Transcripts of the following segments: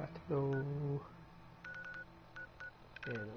have to go in here.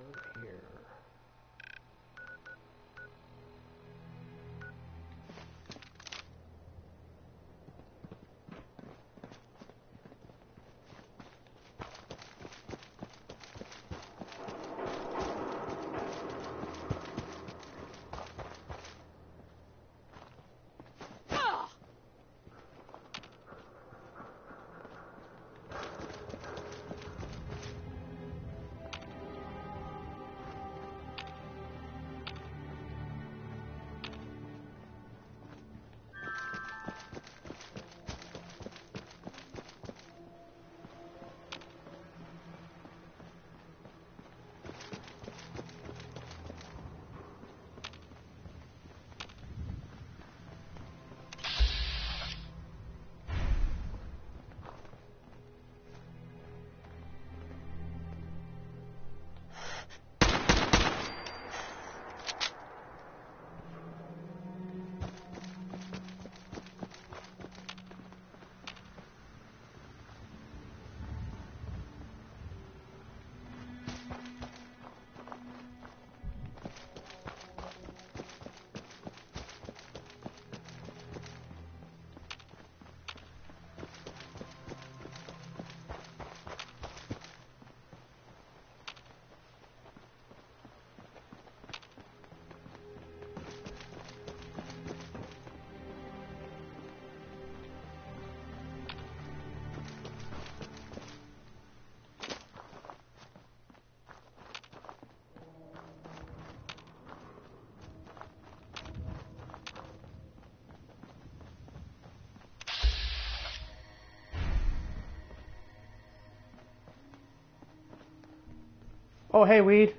Oh, hey, Weed.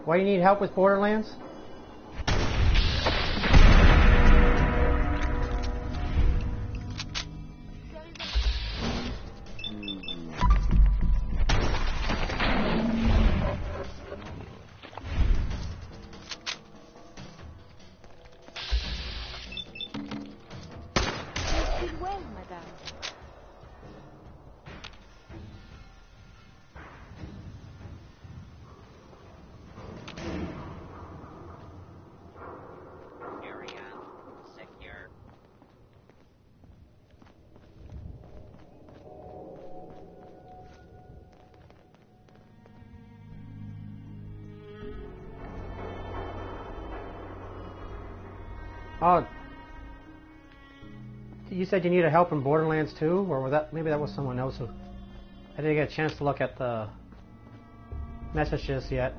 Why do you need help with Borderlands? Oh, you said you needed help in Borderlands 2, or was that maybe that was someone else who... I didn't get a chance to look at the messages yet.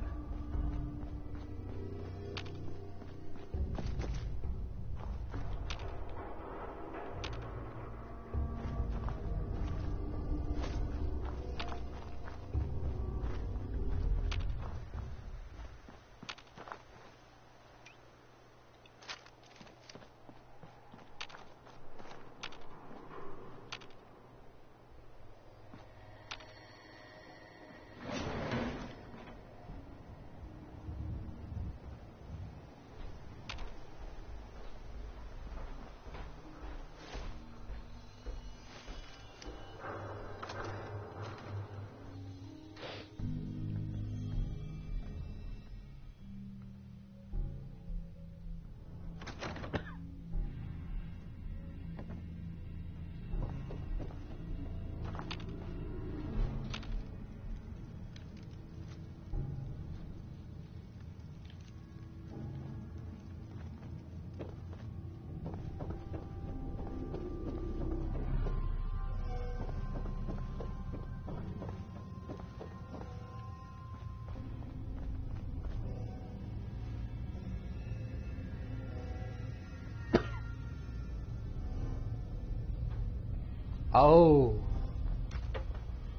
Oh.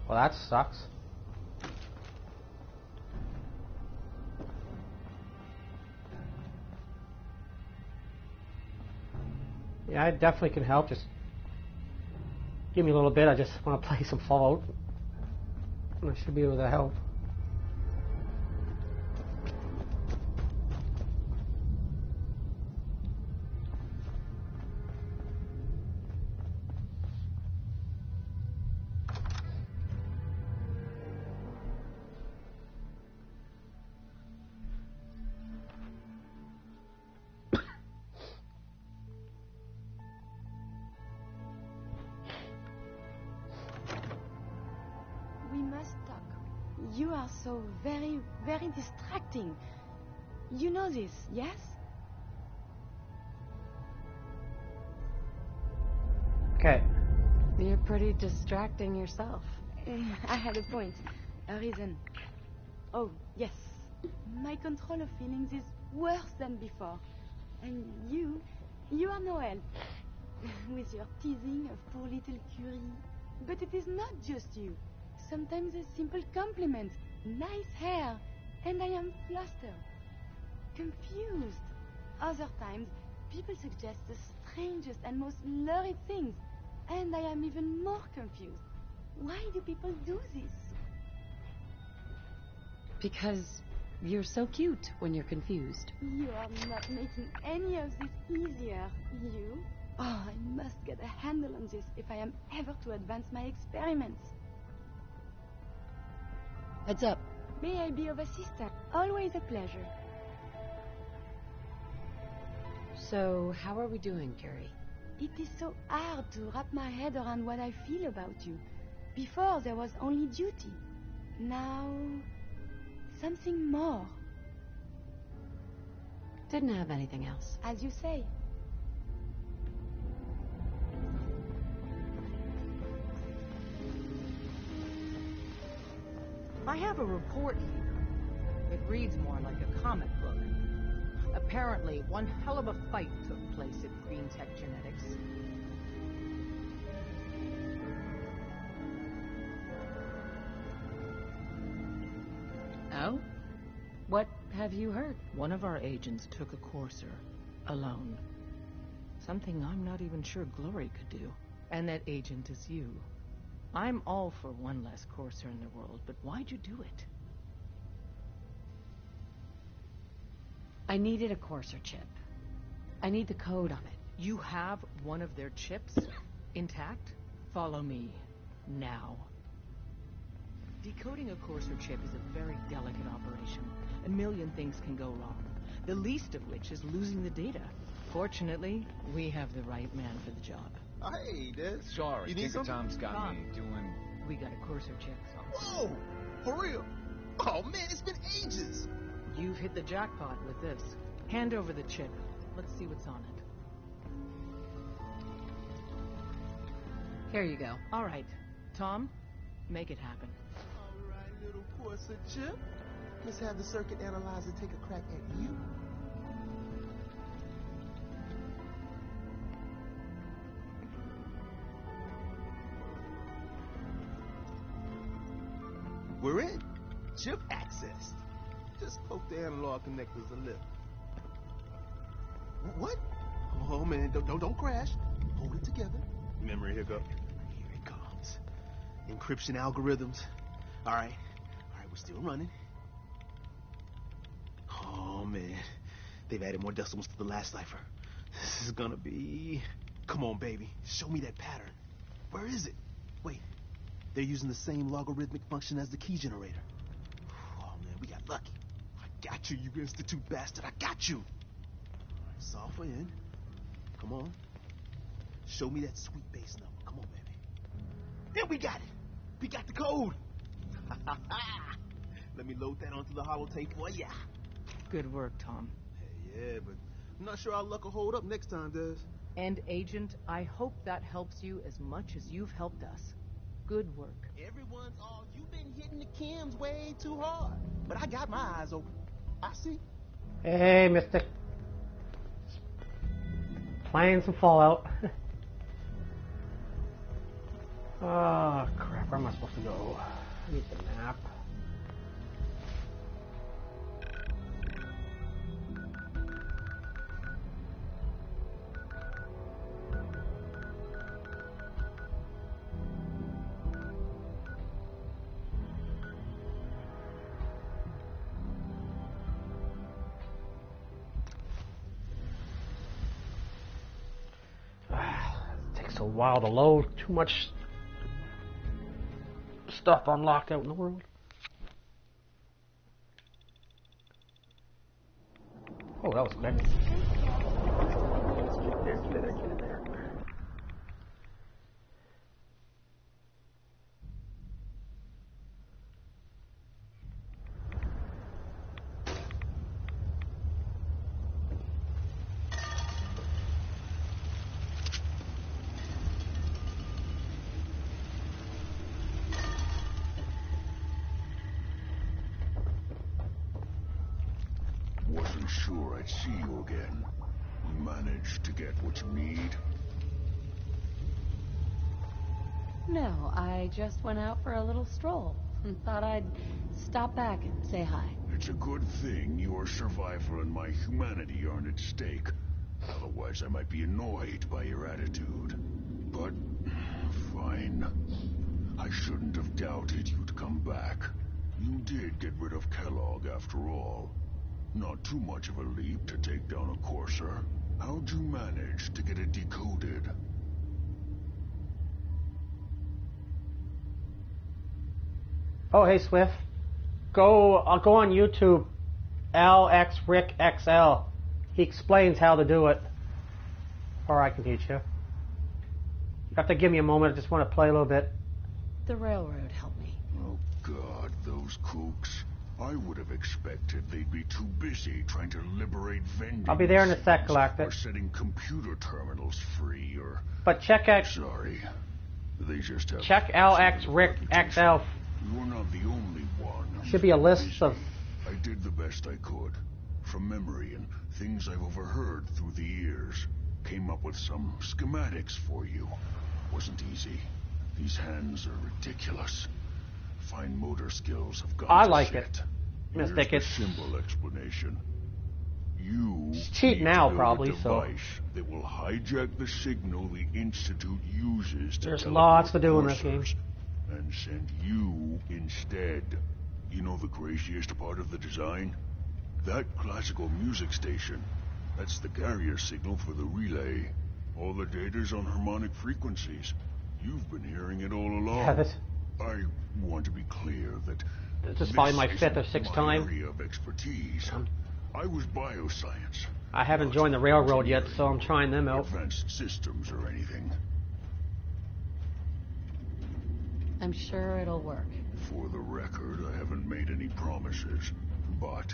Well, that sucks. Yeah, I definitely can help. Just give me a little bit. I just want to play some Fallout. I should be able to help. You are so very, very distracting. You know this, yes? Okay. You're pretty distracting yourself. I had a point. A reason. Oh, yes. My control of feelings is worse than before. And you are no help. With your teasing of poor little Curie. But it is not just you. Sometimes a simple compliment. Nice hair. And I am flustered. Confused. Other times, people suggest the strangest and most lurid things. And I am even more confused. Why do people do this? Because you're so cute when you're confused. You are not making any of this easier, you. Oh, I must get a handle on this if I am ever to advance my experiments. Heads up. May I be of assistance? Always a pleasure. So, how are we doing, Curie? It is so hard to wrap my head around what I feel about you. Before, there was only duty. Now, something more. Didn't have anything else. As you say. I have a report here. It reads more like a comic book. Apparently, one hell of a fight took place at Green Tech Genetics. Oh? What have you heard? One of our agents took a courser, alone. Something I'm not even sure Glory could do. And that agent is you. I'm all for one less courser in the world, but why'd you do it? I needed a courser chip. I need the code on it. You have one of their chips? Intact? Follow me. Now. Decoding a courser chip is a very delicate operation. A million things can go wrong. The least of which is losing the data. Fortunately, we have the right man for the job. Hey, Des. Sorry, You need Tinker something? Tom's got Tom. me doing... We got a courser chip. Whoa! For real? Oh, man, it's been ages. You've hit the jackpot with this. Hand over the chip. Let's see what's on it. Here you go. All right. Tom, make it happen. All right, little Corsa chip. Let's have the circuit analyzer take a crack at you. We're in. Chip accessed. Just poke the analog connectors a little. What? Oh man, don't crash. Hold it together. Memory hiccup. Here it comes. Encryption algorithms. All right, we're still running. Oh man, they've added more decimals to the last cipher. This is gonna be... Come on, baby. Show me that pattern. Where is it? Wait. They're using the same logarithmic function as the key generator. Oh, man, we got lucky. I got you, you institute bastard. I got you. All right, solve for n. Come on. Show me that sweet base number. Come on, baby. There, we got it. We got the code. Let me load that onto the holotape for ya. Good work, Tom. Hey, yeah, but I'm not sure our luck will hold up next time, Des. And Agent, I hope that helps you as much as you've helped us. Good work. Everyone's all, you've been hitting the chems way too hard. But I got my eyes open. I see. Hey, mister. Playing some Fallout. Oh, crap. Where am I supposed to go? I need the map. A while to load. Too much stuff unlocked out in the world. Oh, that was quick. Get in there. wasn't sure I'd see you again. You managed to get what you need? No, I just went out for a little stroll and thought I'd stop back and say hi. It's a good thing your survival and my humanity aren't at stake. Otherwise, I might be annoyed by your attitude. But, fine. I shouldn't have doubted you'd come back. You did get rid of Kellogg after all. Not too much of a leap to take down a courser. How'd you manage to get it decoded? Oh, hey, Swift. I'll go on YouTube, LXRickXL. He explains how to do it. Or I can teach you. You have to give me a moment. I just want to play a little bit. The railroad helped me. Oh, God, those kooks. I would have expected they'd be too busy trying to liberate vending I'll be there in a sec, machines Galactic. or setting computer terminals free, or... But check out... Sorry. They just have... Check LXRickXL. You're not the only one. Should be a list of... I did the best I could. From memory and things I've overheard through the years. Came up with some schematics for you. Wasn't easy. These hands are ridiculous. Fine motor skills have gone I to like shit. it. Here's Mystic, the it's... simple explanation. You It's cheap need now, to build probably, a so... device that will hijack the signal the Institute uses to There's lots to do in this game. coursers and send you instead. You know the craziest part of the design? That classical music station. That's the carrier signal for the relay. All the data's on harmonic frequencies. You've been hearing it all along. Yeah, this... I want to be clear that This is probably my fifth or sixth time. area of expertise. I was bioscience. I haven't joined the railroad yet, so I'm trying them out. Advanced systems or anything. I'm sure it'll work. For the record, I haven't made any promises. But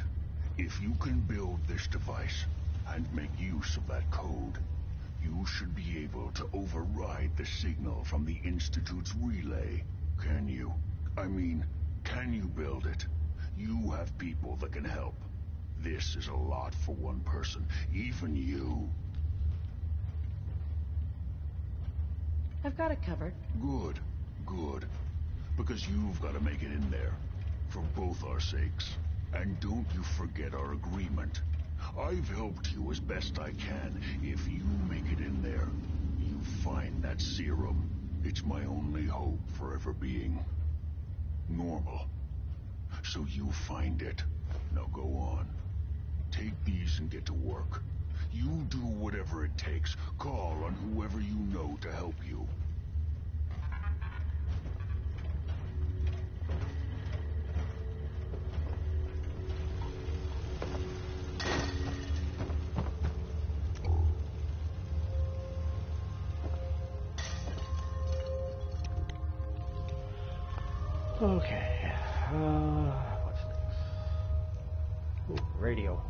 if you can build this device and make use of that code, you should be able to override the signal from the Institute's relay. Can you? I mean, can you build it? You have people that can help. This is a lot for one person, even you. I've got it covered. Good, good. Because you've got to make it in there. For both our sakes. And don't you forget our agreement. I've helped you as best I can. If you make it in there, you find that serum. It's my only hope for ever being normal. So you find it. Now go on. Take these and get to work. You do whatever it takes. Call on whoever you know to help you. Okay. What's next? Ooh, radio.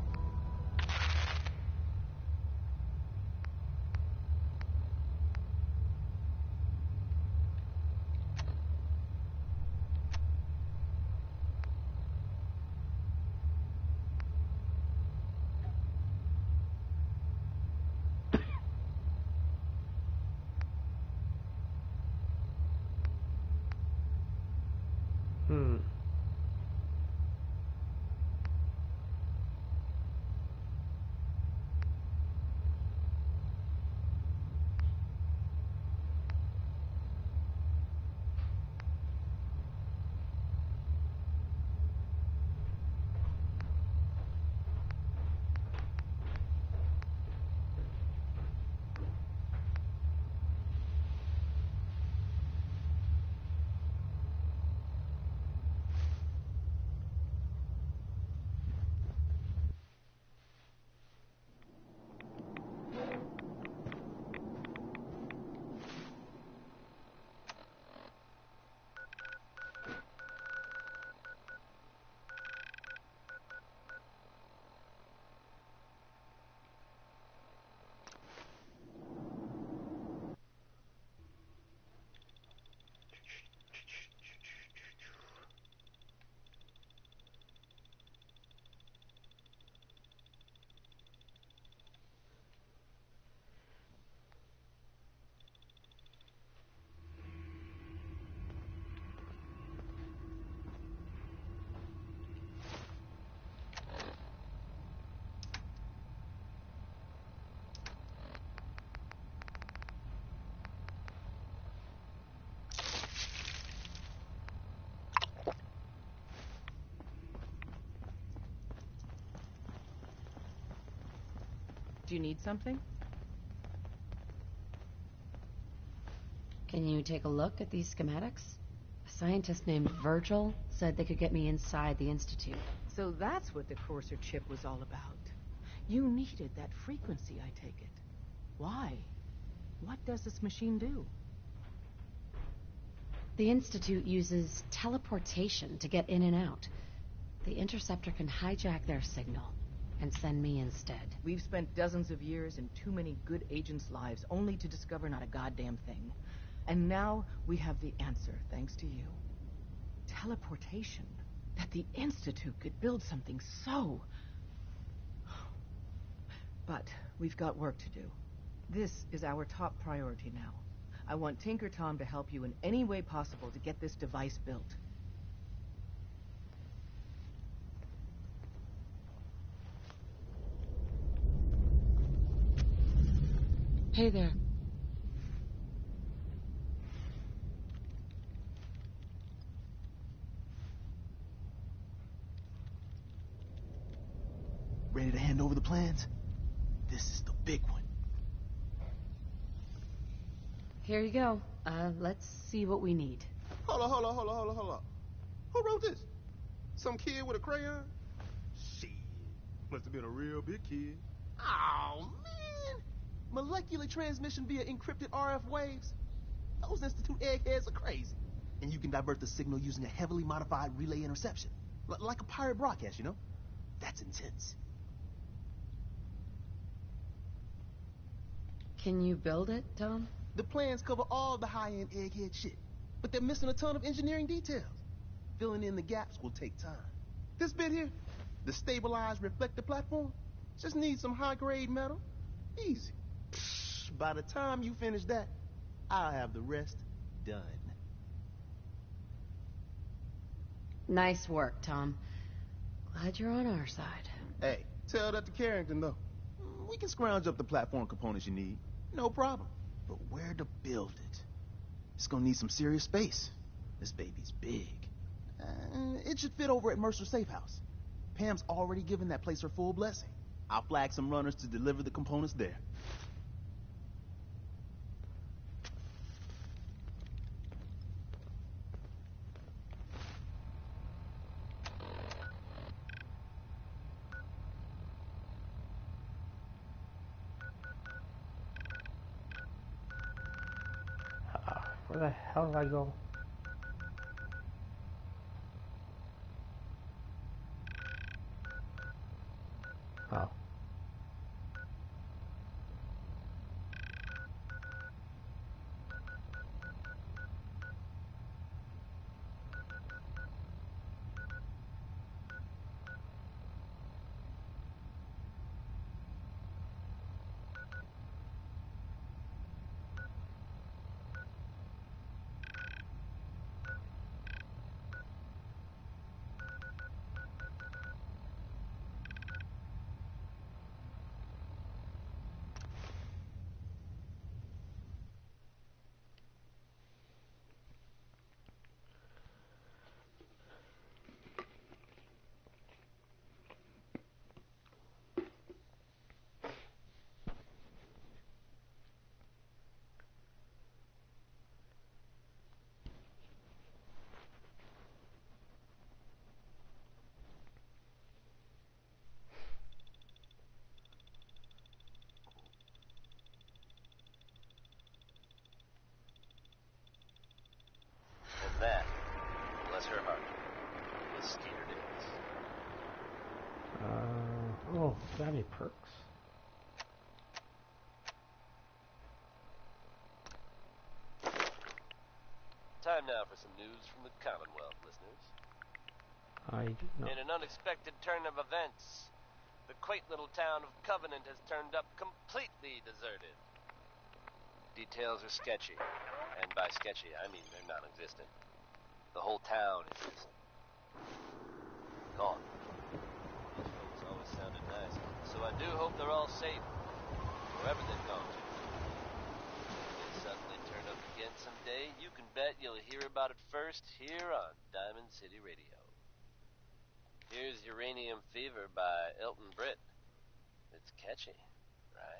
you need something? Can you take a look at these schematics? A scientist named Virgil said they could get me inside the Institute. So that's what the Courser chip was all about. You needed that frequency, I take it. Why? What does this machine do? The Institute uses teleportation to get in and out. The Interceptor can hijack their signal and send me instead. We've spent dozens of years and too many good agents' lives only to discover not a goddamn thing. And now we have the answer, thanks to you. Teleportation. That the Institute could build something so... But we've got work to do. This is our top priority now. I want Tinker Tom to help you in any way possible to get this device built. Hey there. Ready to hand over the plans? This is the big one. Here you go. Let's see what we need. Hold on. Who wrote this? Some kid with a crayon? Shit. Must have been a real big kid. Oh, man. Molecular transmission via encrypted RF waves. Those Institute eggheads are crazy. And you can divert the signal using a heavily modified relay interception. Like a pirate broadcast, you know? That's intense. Can you build it, Tom? The plans cover all the high-end egghead shit, but they're missing a ton of engineering details. Filling in the gaps will take time. This bit here, the stabilized reflector platform, just needs some high-grade metal. Easy. Psh, by the time you finish that, I'll have the rest done. Nice work, Tom. Glad you're on our side. Hey, tell that to Carrington, though. We can scrounge up the platform components you need. No problem. But where to build it? It's gonna need some serious space. This baby's big. It should fit over at Mercer's safe house. Pam's already given that place her full blessing. I'll flag some runners to deliver the components there. Where the hell did I go? Oh. That, bless her heart, is Skeeter Davis. Oh, got any perks? Time now for some news from the Commonwealth, listeners. I do not. In an unexpected turn of events, the quaint little town of Covenant has turned up completely deserted. Details are sketchy, and by sketchy, I mean they're non-existent. The whole town is just gone. Those folks always sounded nice, so I do hope they're all safe, wherever they've gone to. If they suddenly turn up again someday, you can bet you'll hear about it first here on Diamond City Radio. Here's Uranium Fever by Elton Britt. It's catchy, right?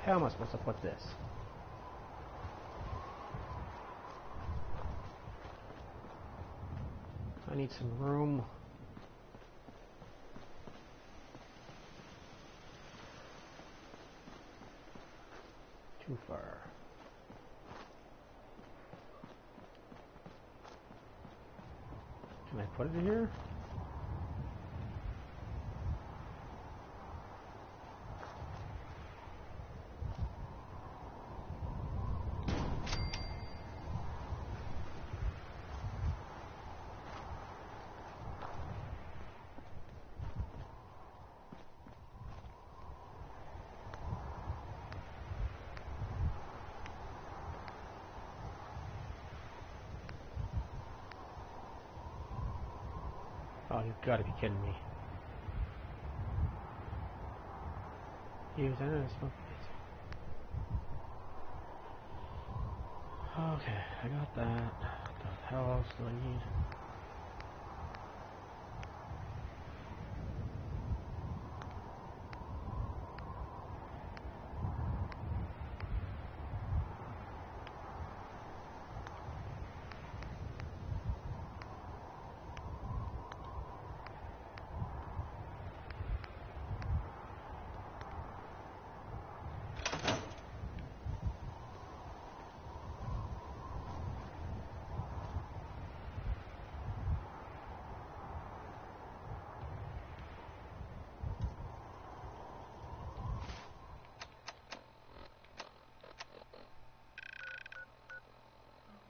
How am I supposed to put this? I need some room. Too far. Can I put it in here? Oh, you've got to be kidding me. Use energy. Okay, I got that. What the hell else do I need?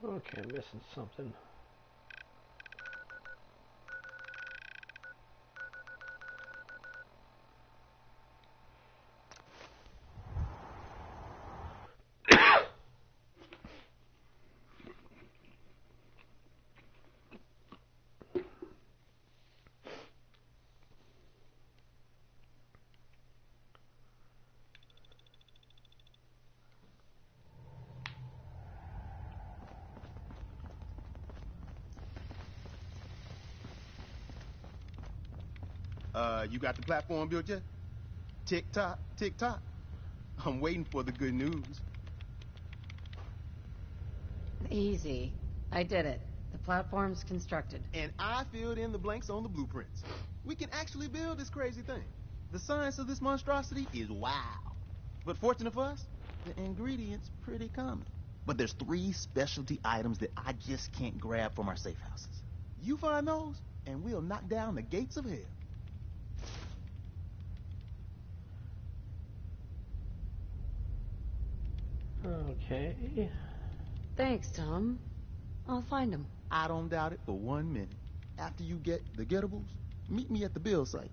Okay, I'm missing something. You got the platform built yet? Tick tock, tick tock. I'm waiting for the good news. Easy. I did it. The platform's constructed. And I filled in the blanks on the blueprints. We can actually build this crazy thing. The science of this monstrosity is wow. But fortunate for us, the ingredients pretty common. But there's 3 specialty items that I just can't grab from our safe houses. You find those, and we'll knock down the gates of hell. Okay. Thanks, Tom. I'll find him. I don't doubt it for 1 minute. After you get the getables, meet me at the build site.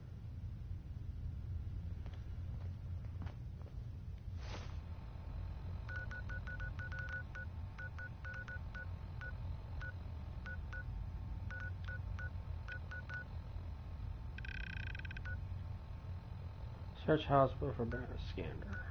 Search hospital for banner scanner.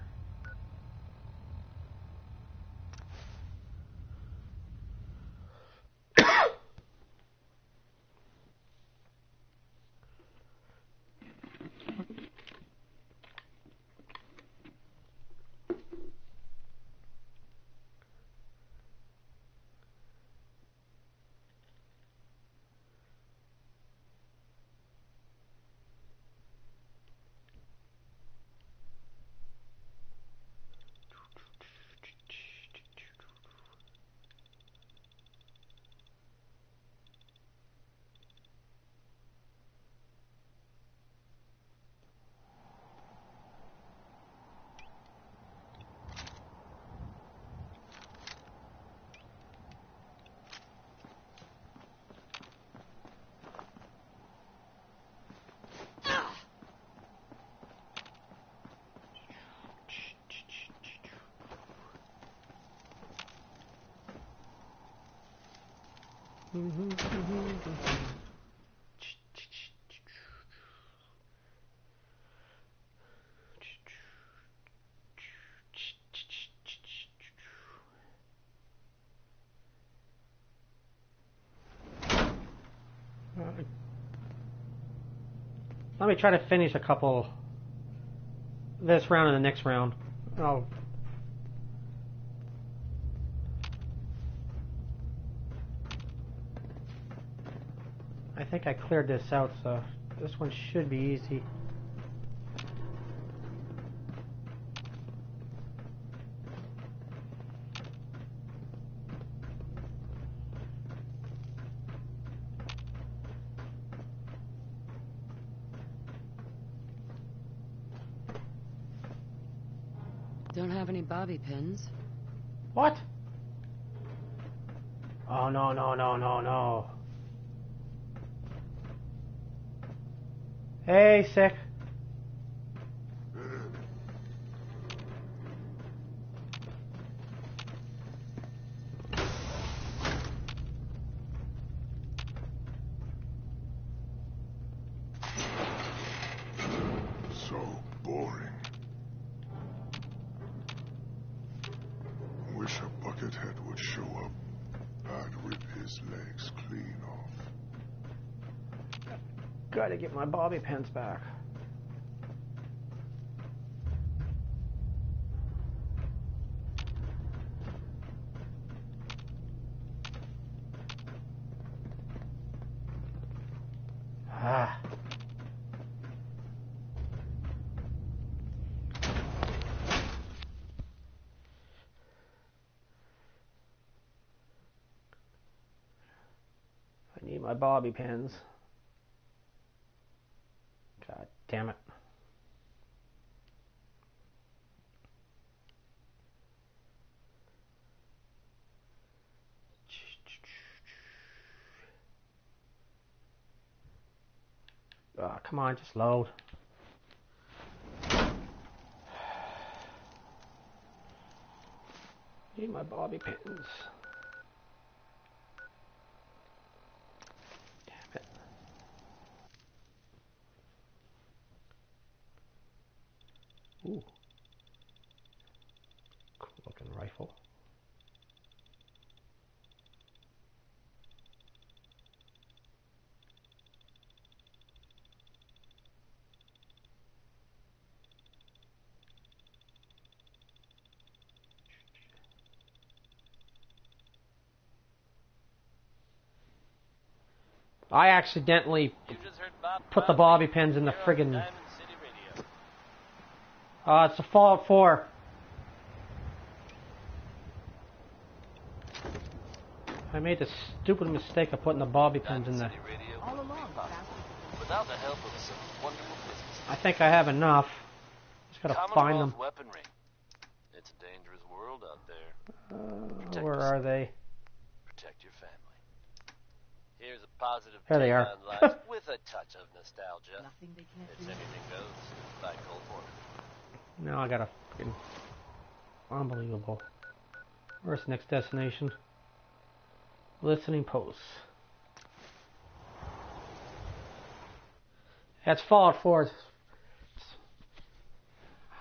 Let me try to finish a couple this round and the next round. I'll I think I cleared this out, so this one should be easy. Don't have any bobby pins. What? Oh, no, no, no, no, no. Hey, sick. So boring. Wish a buckethead would show up. I'd rip his legs clean off. Gotta get my bobby pins back. Ah. I need my bobby pins. God damn it. Oh, come on, just load. Need my bobby pins. Damn it. Ooh. Cool looking rifle. I accidentally put the bobby pins in the friggin'... it's the Fallout 4. I made the stupid mistake of putting the bobby pins in there. All along, without the help of some wonderful business. I think I have enough. Just gotta find them. Weaponry. It's a dangerous world out there. Where are they? Protect your family. Here's a positive There they take are. on life with a touch of nostalgia. nothing they can't It's do. anything goes by Cold War. Now I gotta freaking... Unbelievable. Where's the next destination? Listening posts. That's Fallout 4.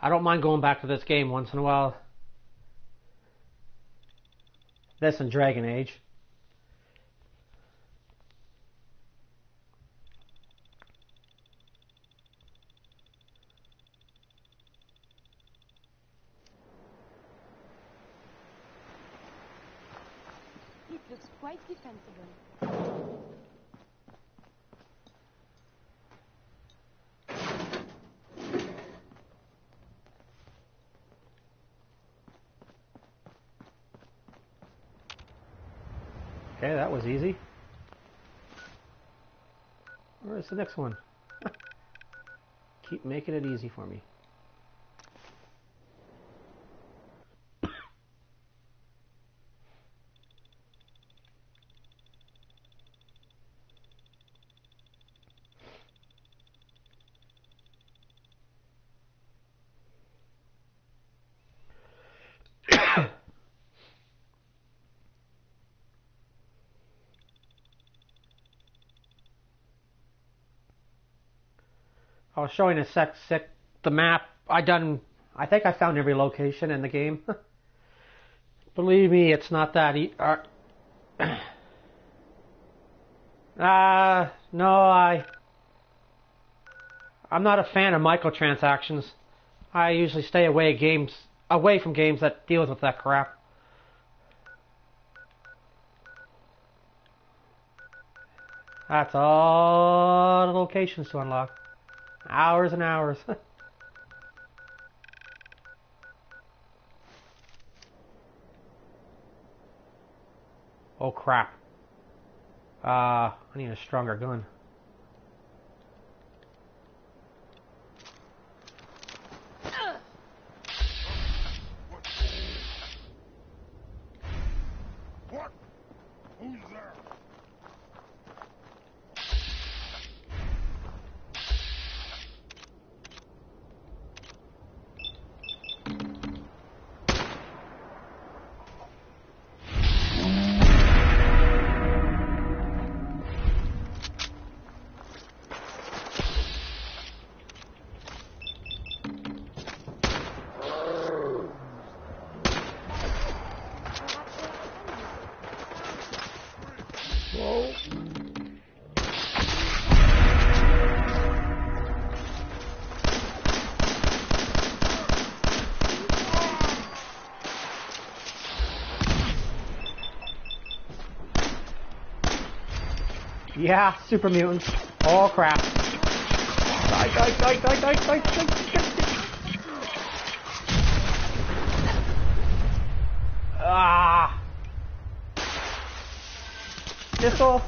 I don't mind going back to this game once in a while. This and Dragon Age. It looks quite defensible. Okay, that was easy. Where's the next one? Keep making it easy for me. I was showing a the map. I think I found every location in the game. Believe me, it's not that no, I'm not a fan of microtransactions. I usually stay away from games that deals with that crap. That's all the locations to unlock. Hours and hours. Oh crap. I need a stronger gun. What? Who's there? Yeah, super mutants. Oh crap. Die. Ah! Missile!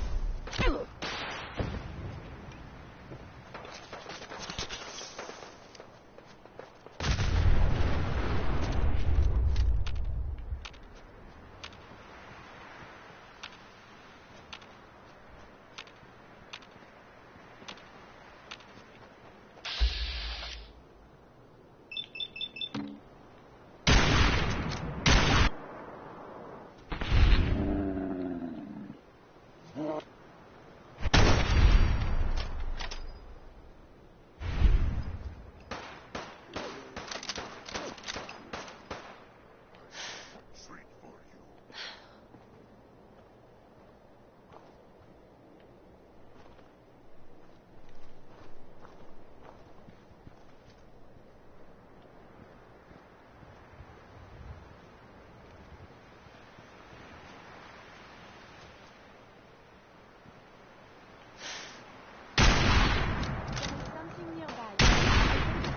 Something nearby. I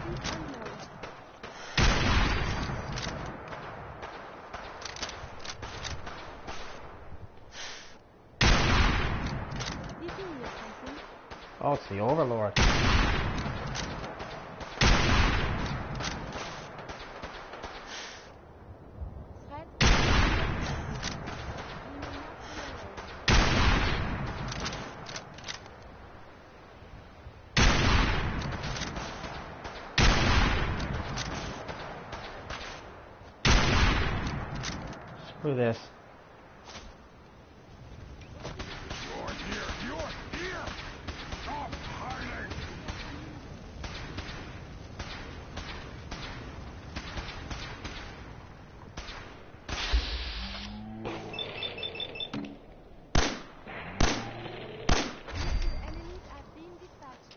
think it's unknown. This is something. Oh, it's the Overlord. Screw this. You're here! Stop hiding! Enemies are being dispatched.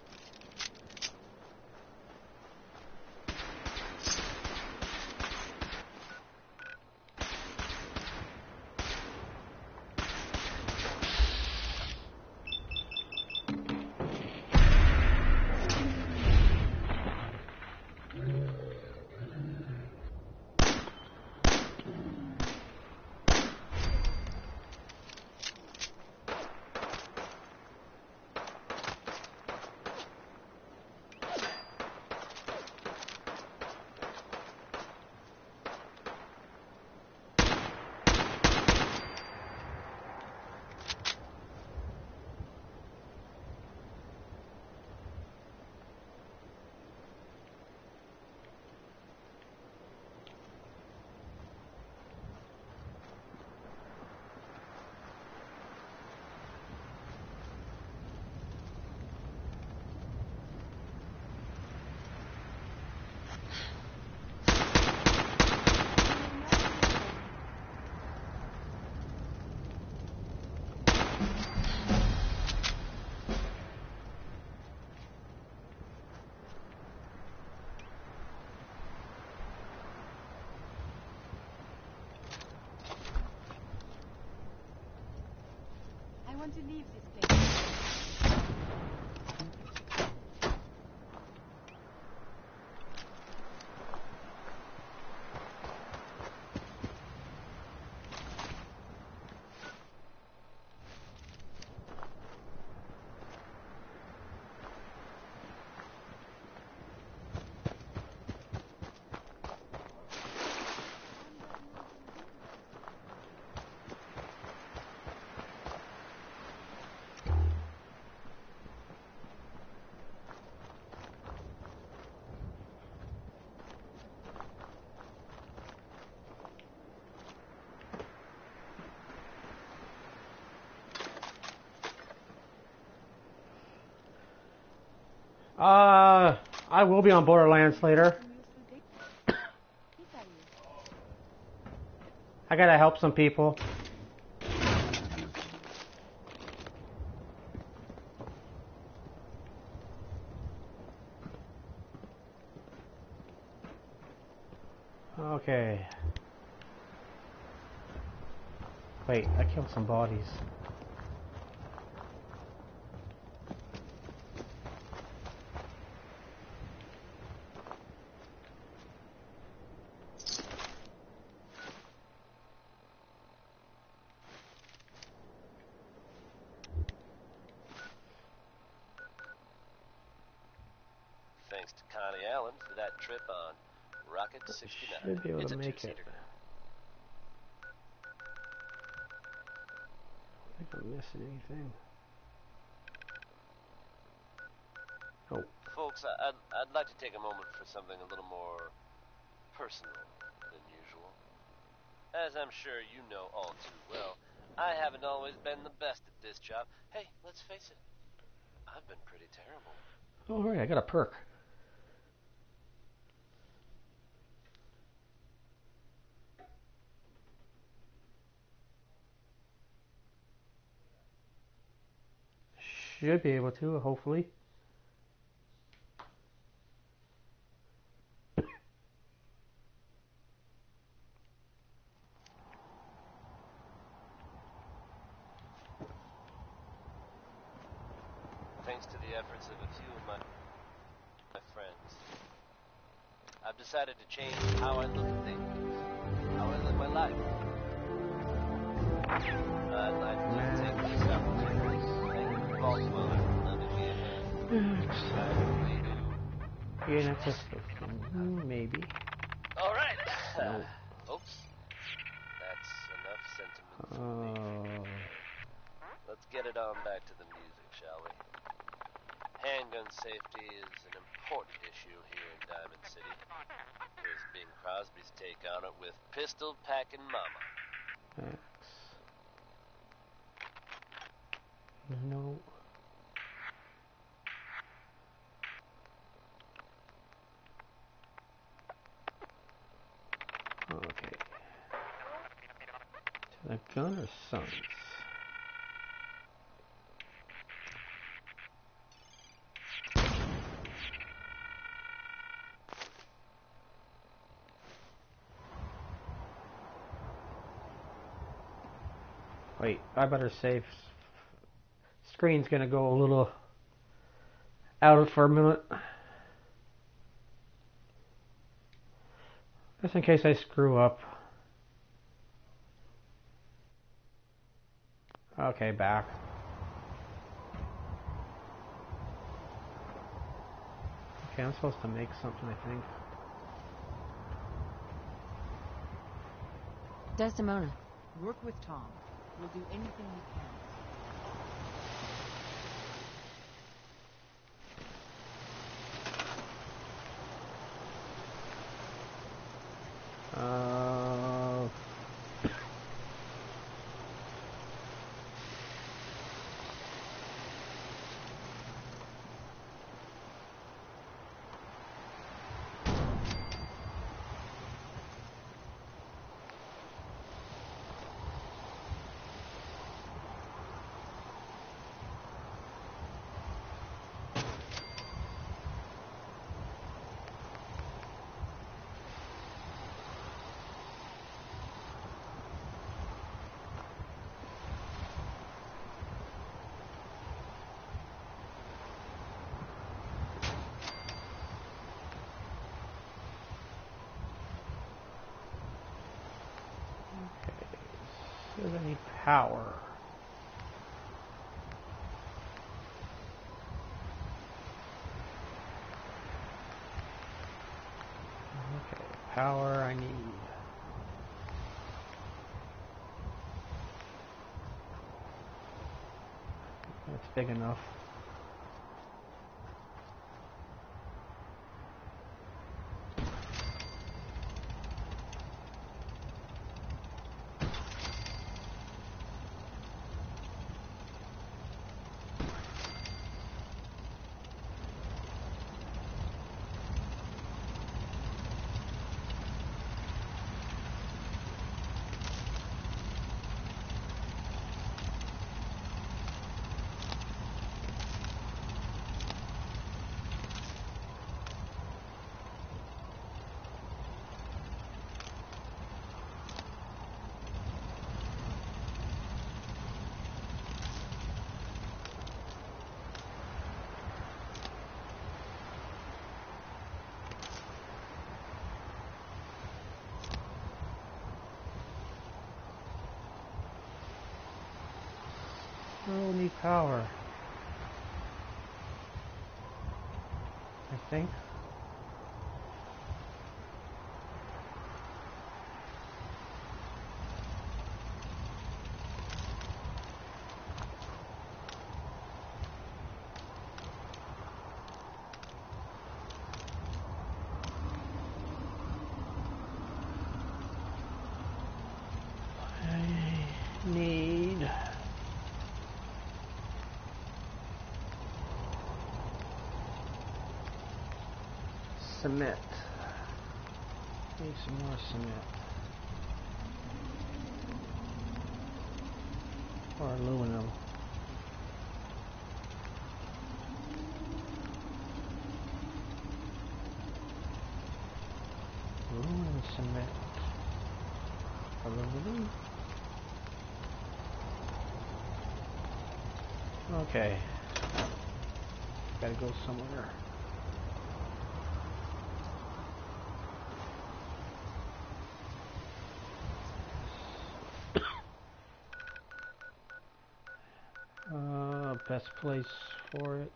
I want to leave this place. I will be on Borderlands later. I gotta help some people. Okay. Wait, I killed some bodies. Thanks to Connie Allen for that trip on Rocket 69. Should be able It's to a make it. two-seater. I think I'm missing anything. Oh. Folks, I'd like to take a moment for something a little more personal than usual. As I'm sure you know all too well, I haven't always been the best at this job. Hey, let's face it, I've been pretty terrible. Oh, right, I got a perk. Should be able to, hopefully. Thanks to the efforts of a few of my friends, I've decided to change how I look at things, how I live my life. I'd like to take this opportunity to thank Vault Dweller for lending me a hand. I really do. Yeah, that's just maybe. All right, No. folks, that's enough sentiment from me. Let's get it on back to the music, shall we? Handgun safety is an important issue here in Diamond City. Here's Bing Crosby's take on it with Pistol Packin' Mama. No. Okay. To the gun or sons? Wait, I better save. Screen's gonna go a little out for a minute. Just in case I screw up. Okay, back. Okay, I'm supposed to make something, I think. Desdemona. Work with Tom. We'll do anything we can. Does I need power? Okay, power I need. That's big enough. Still need power. I think. Need cement. Need some more cement. Or aluminum. Aluminum cement. Aluminum. Okay. Gotta go somewhere. Best place for it.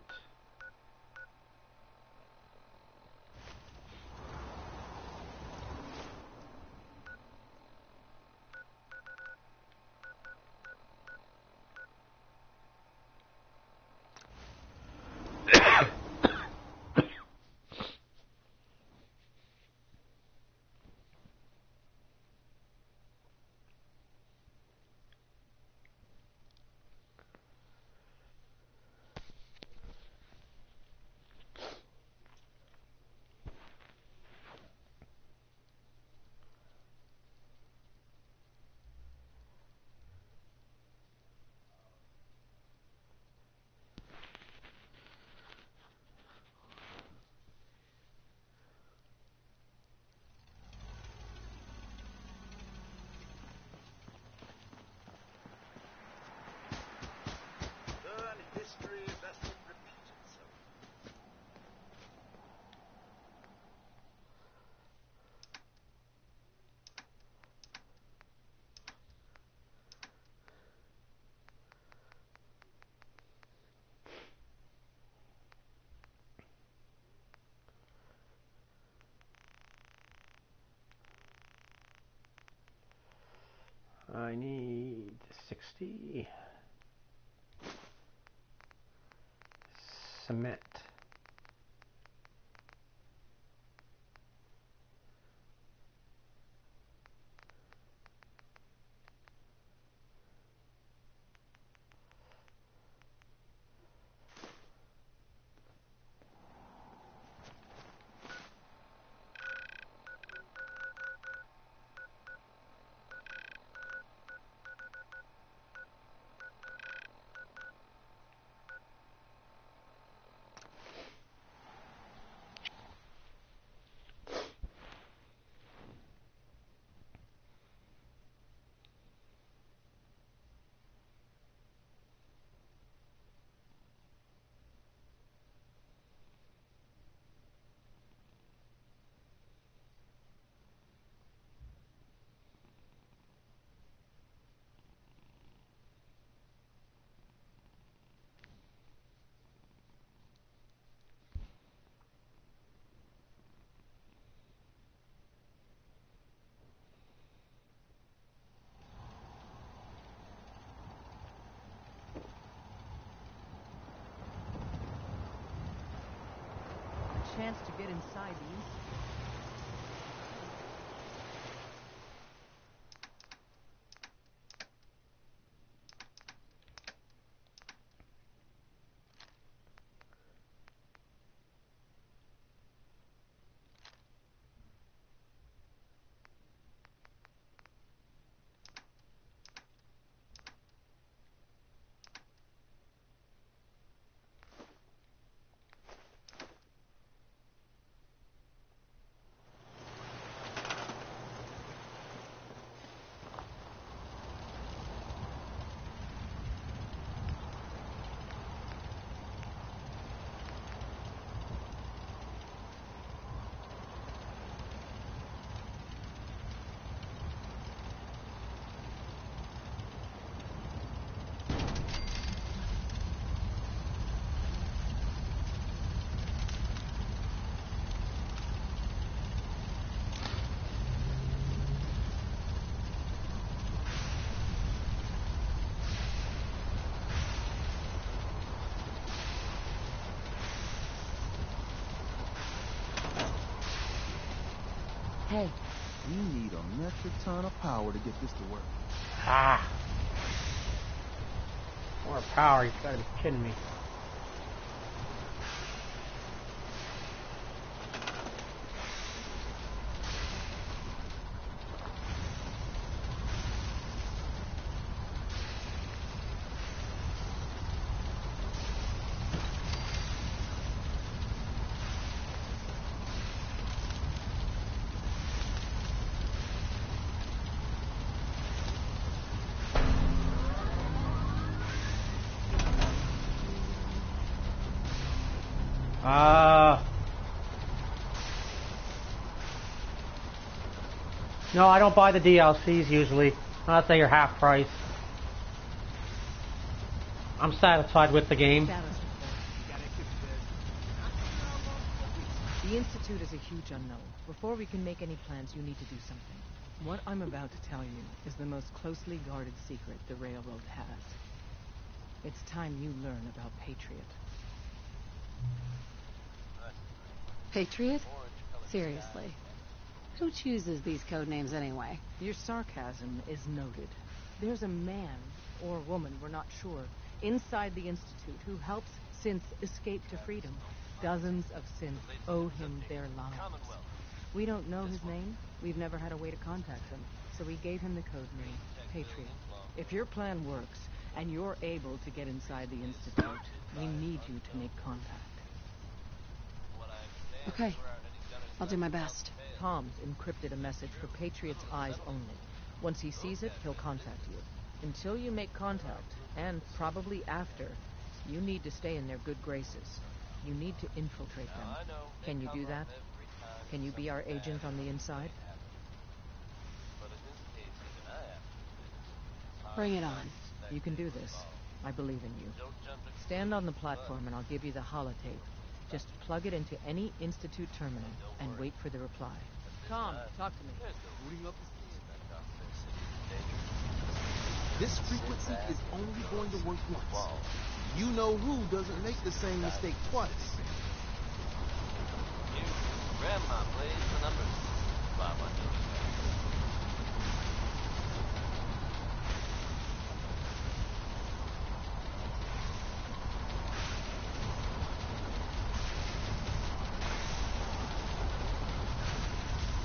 I need 60 cement. Chance to get inside these. Okay. We need a metric ton of power to get this to work. Ah. More power, you gotta be kidding me. No, I don't buy the DLCs usually, unless they're half price. I'm satisfied with the game. The Institute is a huge unknown. Before we can make any plans, you need to do something. What I'm about to tell you is the most closely guarded secret the Railroad has. It's time you learn about Patriot. Patriot? Seriously. Who chooses these code names anyway? Your sarcasm is noted. There's a man, or woman, we're not sure, inside the Institute who helps synths escape to freedom. Dozens of synths owe him their lives. We don't know his name. We've never had a way to contact him. So we gave him the code name, Patriot. If your plan works, and you're able to get inside the Institute, we need you to make contact. Okay. I'll do my best. Tom's encrypted a message for Patriot's eyes only. Once he sees it, he'll contact you. Until you make contact, and probably after, you need to stay in their good graces. You need to infiltrate them. Can you do that? Can you be our agent on the inside? Bring it on. You can do this. I believe in you. Stand on the platform and I'll give you the holotape. Just plug it into any Institute terminal and wait for the reply. Tom, talk to me. This frequency is only going to work once. You know who doesn't make the same mistake twice. Grandma plays the number 500.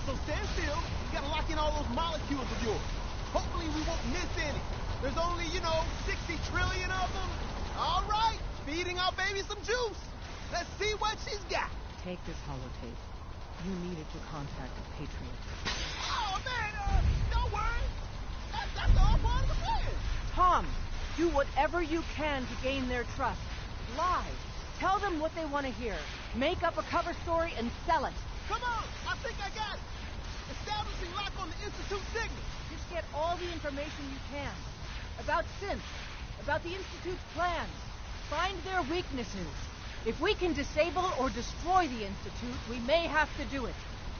So stand still. You gotta lock in all those molecules of yours. Hopefully we won't miss any. There's only, 60 trillion of them. All right, feeding our baby some juice. Let's see what she's got. Take this holotape. You need it to contact Patriot. Oh, man, don't worry. That's all part of the plan. Tom, do whatever you can to gain their trust. Lie. Tell them what they want to hear. Make up a cover story and sell it. Come on, I think I got it. Establishing lock on the Institute signal. Just get all the information you can. About synth. About the Institute's plans. Find their weaknesses. If we can disable or destroy the Institute, we may have to do it.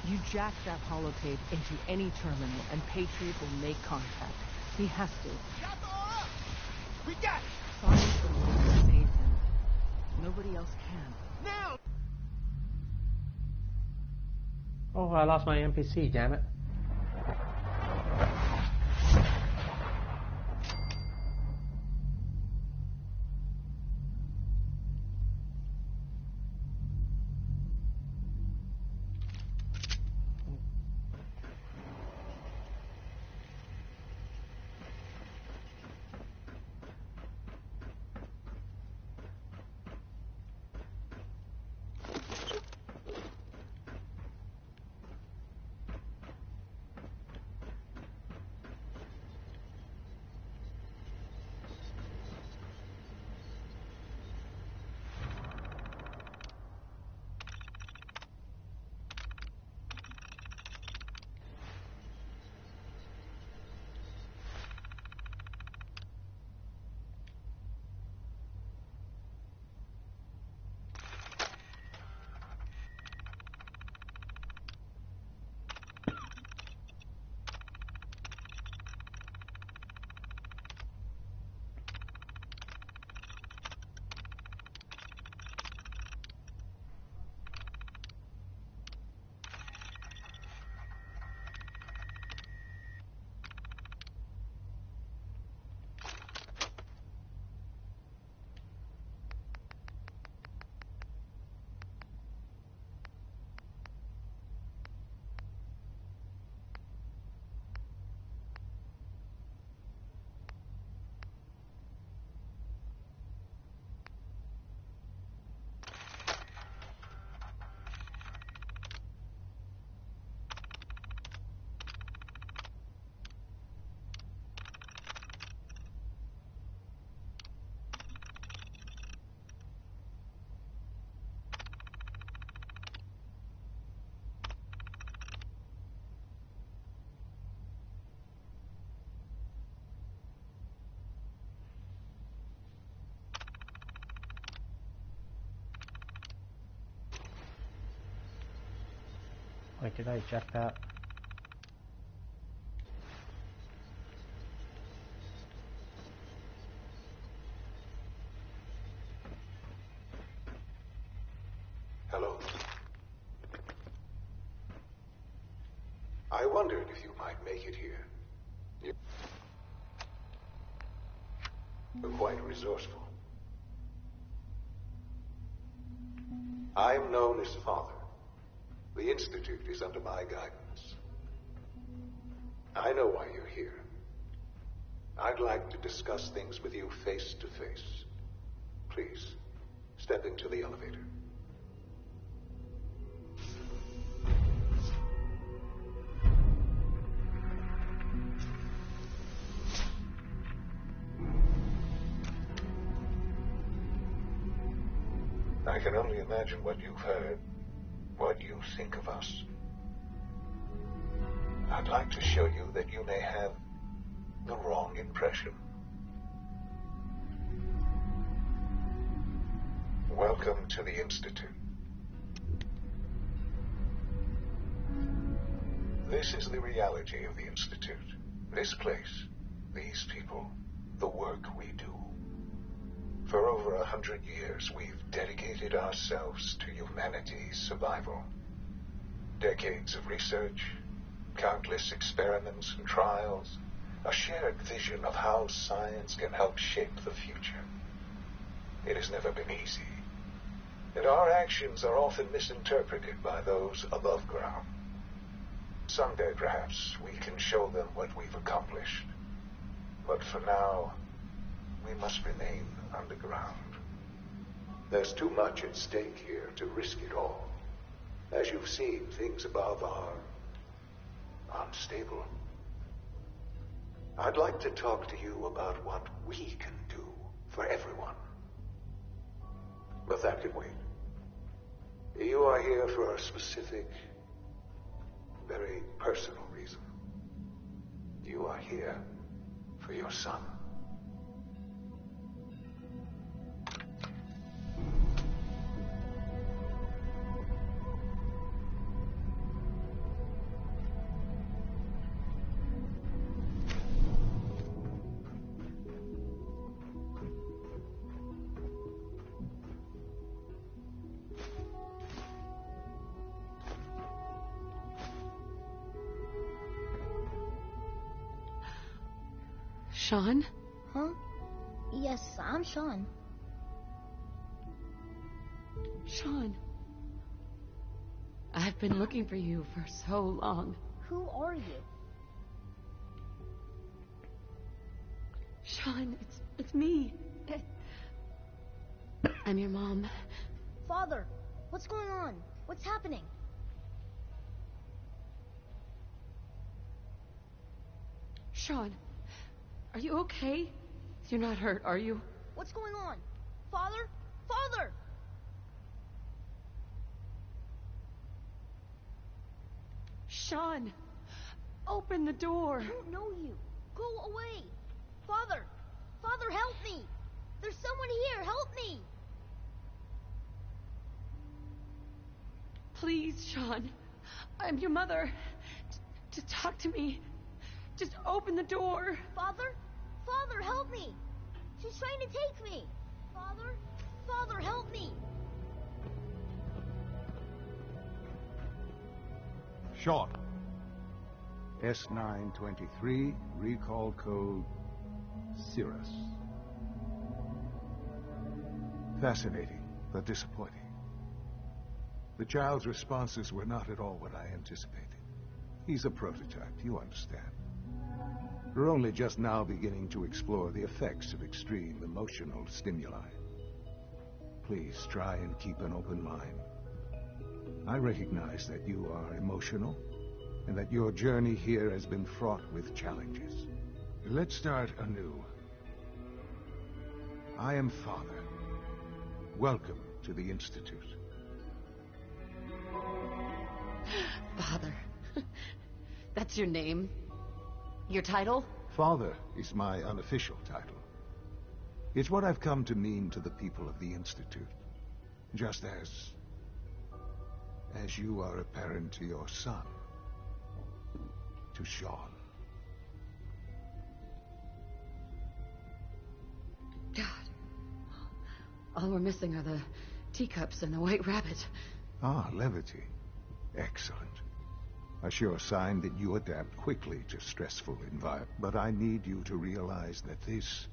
You jack that holotape into any terminal, and Patriot will make contact. He has to. Got the all up. We got it. Find a way to save him. Nobody else can. Now. Oh, I lost my NPC, damn it. Wait, did I eject that? Hello. I wondered if you might make it here. You're quite resourceful. I am known as Father. The Institute is under my guidance. I know why you're here. I'd like to discuss things with you face to face. Please, step into the elevator. I can only imagine what you've heard, what you think of us. I'd like to show you that you may have the wrong impression. Welcome to the Institute. This is the reality of the Institute. This place, these people, the work we do. For over 100 years, we've dedicated ourselves to humanity's survival. Decades of research, countless experiments and trials, a shared vision of how science can help shape the future. It has never been easy, and our actions are often misinterpreted by those above ground. Someday, perhaps, we can show them what we've accomplished. But for now, we must remain underground. There's too much at stake here to risk it all. As you've seen, things above are unstable. I'd like to talk to you about what we can do for everyone. But that can wait. You are here for a specific, very personal reason. You are here for your son. Sean? Huh? Yes, I'm Sean. Sean. I've been looking for you for so long. Who are you? Sean, it's me. I'm your mom. Father, what's going on? What's happening? Sean, are you okay? You're not hurt, are you? What's going on? Father? Father! Sean, open the door. I don't know you. Go away. Father! Father, help me! There's someone here. Help me! Please, Sean. I'm your mother. Just talk to me. Just open the door. Father? Father, help me! She's trying to take me! Father? Father, help me! Sean. S923, recall code Cirrus. Fascinating, but disappointing. The child's responses were not at all what I anticipated. He's a prototype, you understand. We're only just now beginning to explore the effects of extreme emotional stimuli. Please try and keep an open mind. I recognize that you are emotional, and that your journey here has been fraught with challenges. Let's start anew. I am Father. Welcome to the Institute. Father. That's your name? Your title? Father is my unofficial title. It's what I've come to mean to the people of the Institute. Just as as you are a parent to your son, to Sean. God. All we're missing are the teacups and the white rabbit. Ah, levity. Excellent. A sure sign that you adapt quickly to stressful environments. But I need you to realize that this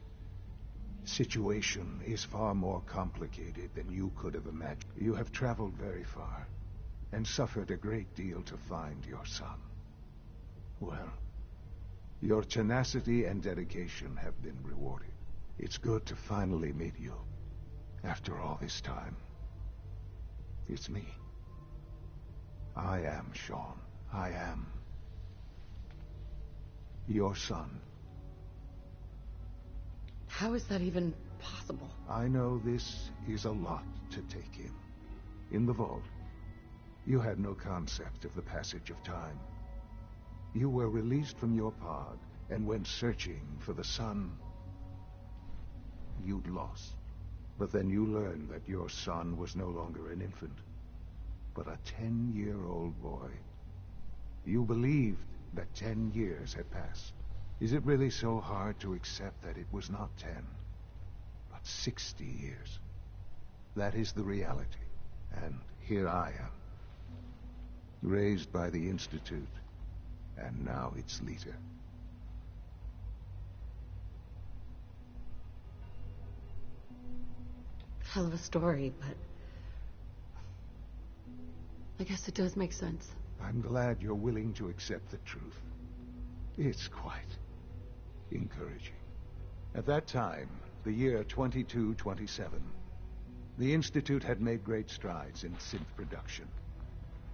situation is far more complicated than you could have imagined. You have traveled very far and suffered a great deal to find your son. Well, your tenacity and dedication have been rewarded. It's good to finally meet you after all this time. It's me. I am Sean. I am your son. How is that even possible? I know this is a lot to take in. In the vault, you had no concept of the passage of time. You were released from your pod and went searching for the son you'd lost. But then you learned that your son was no longer an infant, but a 10-year-old boy. You believed that 10 years had passed. Is it really so hard to accept that it was not 10, but 60 years? That is the reality. And here I am, raised by the Institute, and now its leader. Hell of a story, but I guess it does make sense. I'm glad you're willing to accept the truth. It's quite encouraging. At that time, the year 2227, the Institute had made great strides in synth production.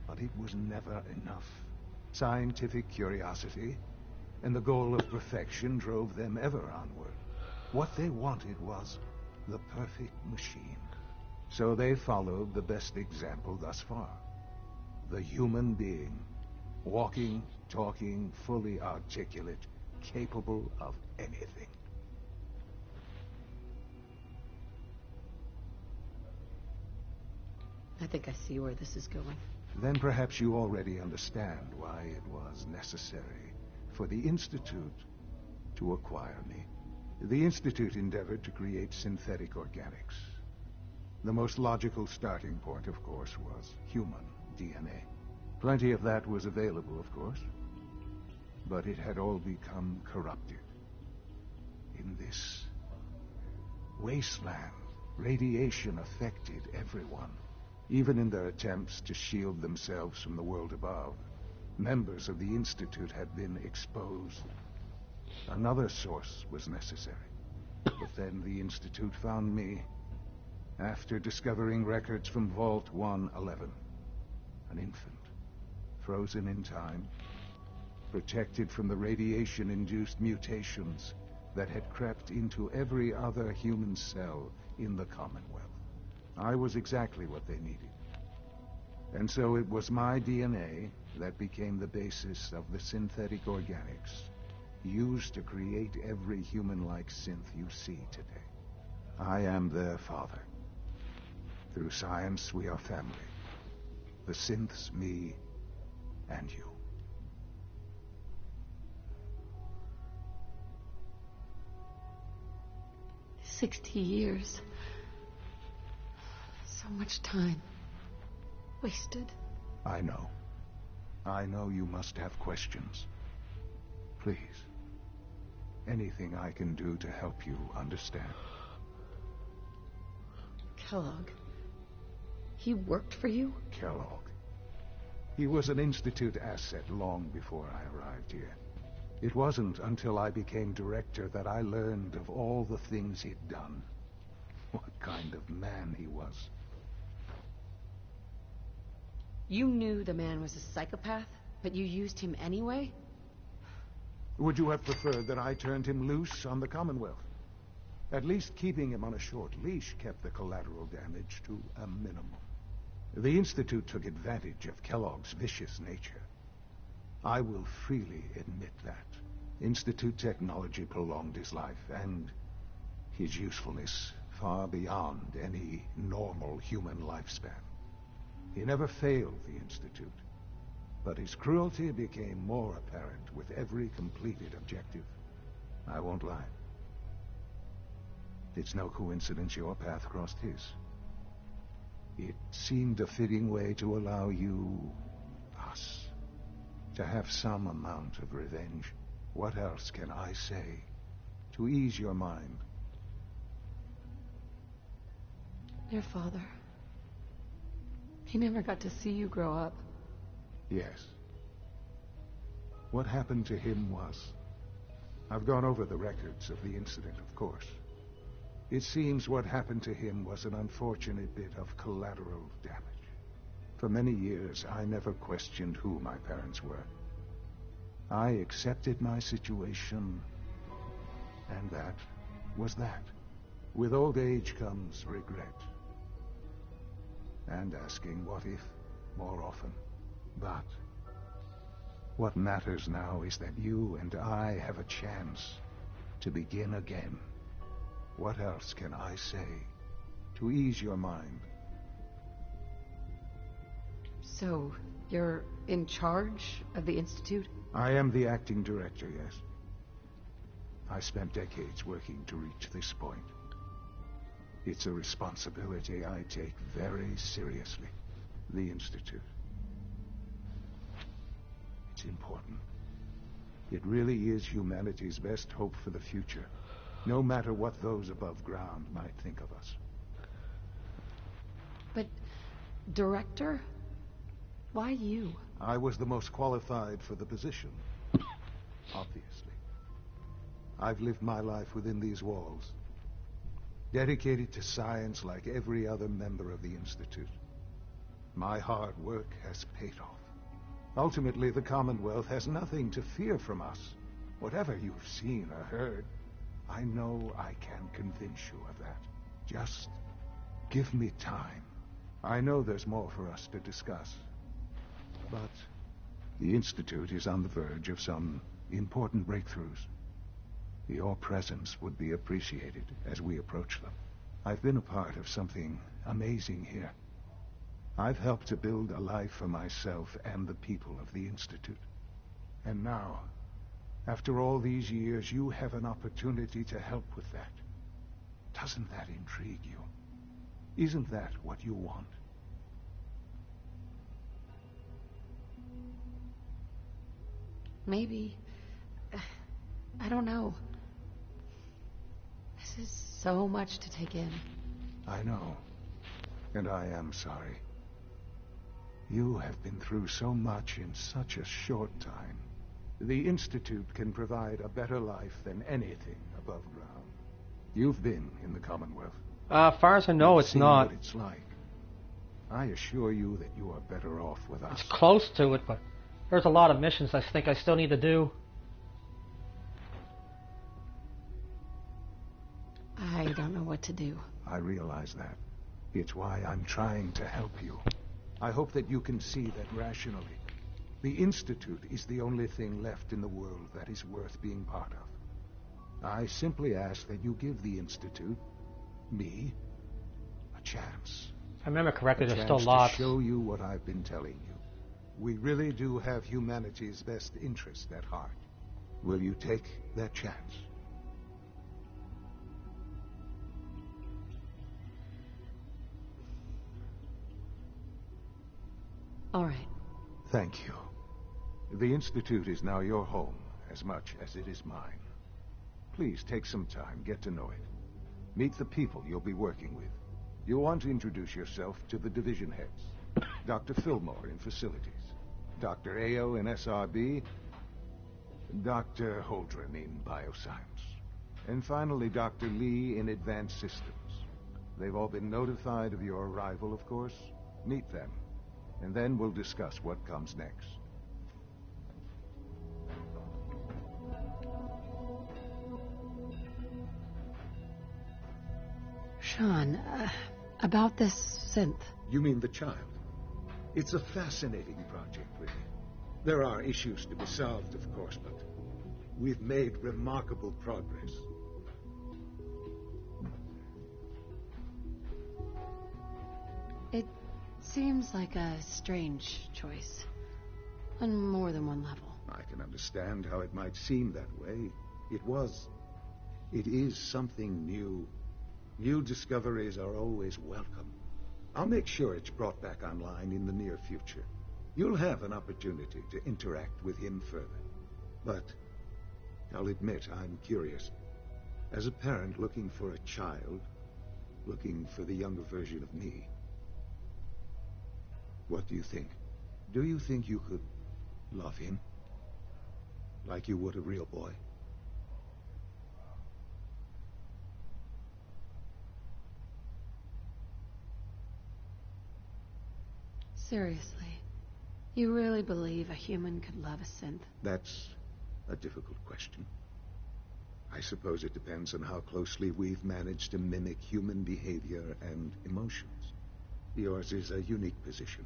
But it was never enough. Scientific curiosity and the goal of perfection drove them ever onward. What they wanted was the perfect machine. So they followed the best example thus far. The human being. Walking, talking, fully articulate, capable of anything. I think I see where this is going. Then perhaps you already understand why it was necessary for the Institute to acquire me. The Institute endeavored to create synthetic organics. The most logical starting point, of course, was human DNA. Plenty of that was available, of course, but it had all become corrupted. In this wasteland, radiation affected everyone. Even in their attempts to shield themselves from the world above, members of the Institute had been exposed. Another source was necessary. But then the Institute found me after discovering records from Vault 111. An infant, frozen in time, protected from the radiation-induced mutations that had crept into every other human cell in the Commonwealth. I was exactly what they needed. And so it was my DNA that became the basis of the synthetic organics used to create every human-like synth you see today. I am their father. Through science, we are family. The synths, me, and you. "60 years. So much time. Wasted." I know. I know you must have questions. Please. Anything I can do to help you understand. Kellogg. He worked for you? Kellogg. He was an Institute asset long before I arrived here. It wasn't until I became director that I learned of all the things he'd done. What kind of man he was. You knew the man was a psychopath, but you used him anyway? Would you have preferred that I turned him loose on the Commonwealth? At least keeping him on a short leash kept the collateral damage to a minimum. The Institute took advantage of Kellogg's vicious nature. I will freely admit that. Institute technology prolonged his life, and his usefulness far beyond any normal human lifespan. He never failed the Institute, but his cruelty became more apparent with every completed objective. I won't lie. It's no coincidence your path crossed his. It seemed a fitting way to allow you, us, to have some amount of revenge. What else can I say to ease your mind? Your father. He never got to see you grow up. Yes. What happened to him was... I've gone over the records of the incident, of course. It seems what happened to him was an unfortunate bit of collateral damage. For many years, I never questioned who my parents were. I accepted my situation, and that was that. With old age comes regret. And asking what if more often. But what matters now is that you and I have a chance to begin again. What else can I say to ease your mind? So, you're in charge of the Institute? I am the acting director, yes. I spent decades working to reach this point. It's a responsibility I take very seriously. The Institute. It's important. It really is humanity's best hope for the future, no matter what those above ground might think of us. But, Director? Why you? I was the most qualified for the position, obviously. I've lived my life within these walls, dedicated to science like every other member of the Institute. My hard work has paid off. Ultimately, the Commonwealth has nothing to fear from us. Whatever you've seen or heard, I know I can convince you of that. Just give me time. I know there's more for us to discuss. But the Institute is on the verge of some important breakthroughs. Your presence would be appreciated as we approach them. I've been a part of something amazing here. I've helped to build a life for myself and the people of the Institute. And now, after all these years, you have an opportunity to help with that. Doesn't that intrigue you? Isn't that what you want? Maybe. I don't know. This is so much to take in. I know. And I am sorry. You have been through so much in such a short time. The Institute can provide a better life than anything above ground. You've been in the Commonwealth. As far as I know, it's not. What it's like. I assure you that you are better off with us. It's close to it, but there's a lot of missions I think I still need to do. I don't know what to do. I realize that. It's why I'm trying to help you. I hope that you can see that rationally. The Institute is the only thing left in the world that is worth being part of. I simply ask that you give the Institute, me, a chance. If I remember correctly, there's still to lots. Show you what I've been telling you. We really do have humanity's best interest at heart. Will you take that chance? All right. Thank you. The Institute is now your home as much as it is mine. Please take some time, get to know it. Meet the people you'll be working with. You'll want to introduce yourself to the division heads. Dr. Fillmore in facilities, Dr. Ayo in SRB, Dr. Holdren in bioscience, and finally Dr. Lee in advanced systems. They've all been notified of your arrival, of course. Meet them, and then we'll discuss what comes next. Sean, about this synth. You mean the child? It's a fascinating project, really. There are issues to be solved, of course, but we've made remarkable progress. It Seems like a strange choice. On more than one level. I can understand how it might seem that way. It is something new. New discoveries are always welcome. I'll make sure it's brought back online in the near future. You'll have an opportunity to interact with him further. But I'll admit I'm curious. As a parent looking for a child, looking for the younger version of me, what do you think? Do you think you could love him? Like you would a real boy? Seriously, you really believe a human could love a synth? That's a difficult question. I suppose it depends on how closely we've managed to mimic human behavior and emotions. Yours is a unique position.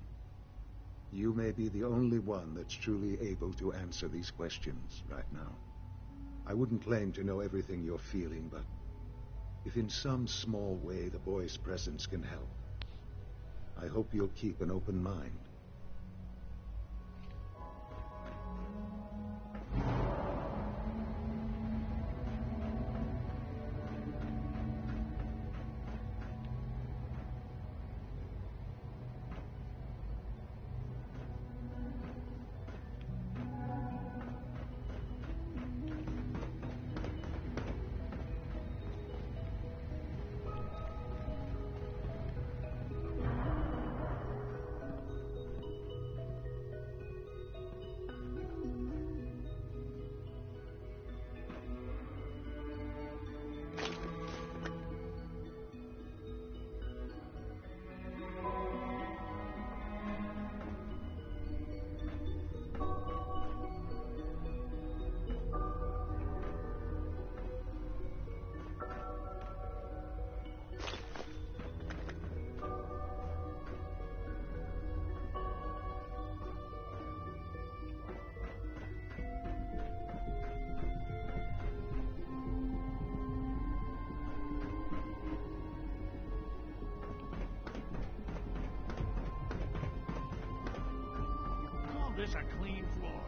You may be the only one that's truly able to answer these questions right now. I wouldn't claim to know everything you're feeling, but if in some small way the boy's presence can help, I hope you'll keep an open mind. This a clean floor.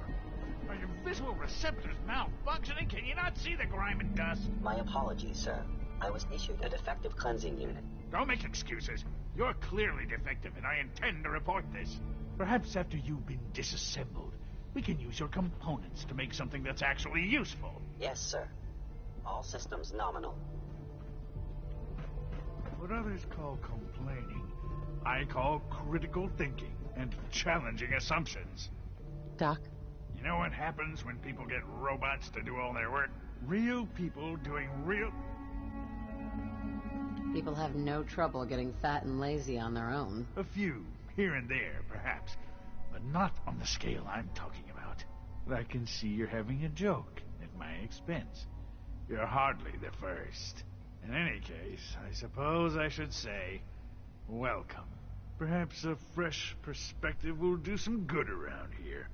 Are your visual receptors malfunctioning? Can you not see the grime and dust? My apologies, sir. I was issued a defective cleansing unit. Don't make excuses. You're clearly defective, and I intend to report this. Perhaps after you've been disassembled, we can use your components to make something that's actually useful. Yes, sir. All systems nominal. What others call complaining, I call critical thinking and challenging assumptions. Doc? You know what happens when people get robots to do all their work? Real people doing real... People have no trouble getting fat and lazy on their own. A few, here and there, perhaps. But not on the scale I'm talking about. I can see you're having a joke at my expense. You're hardly the first. In any case, I suppose I should say, welcome. Perhaps a fresh perspective will do some good around here.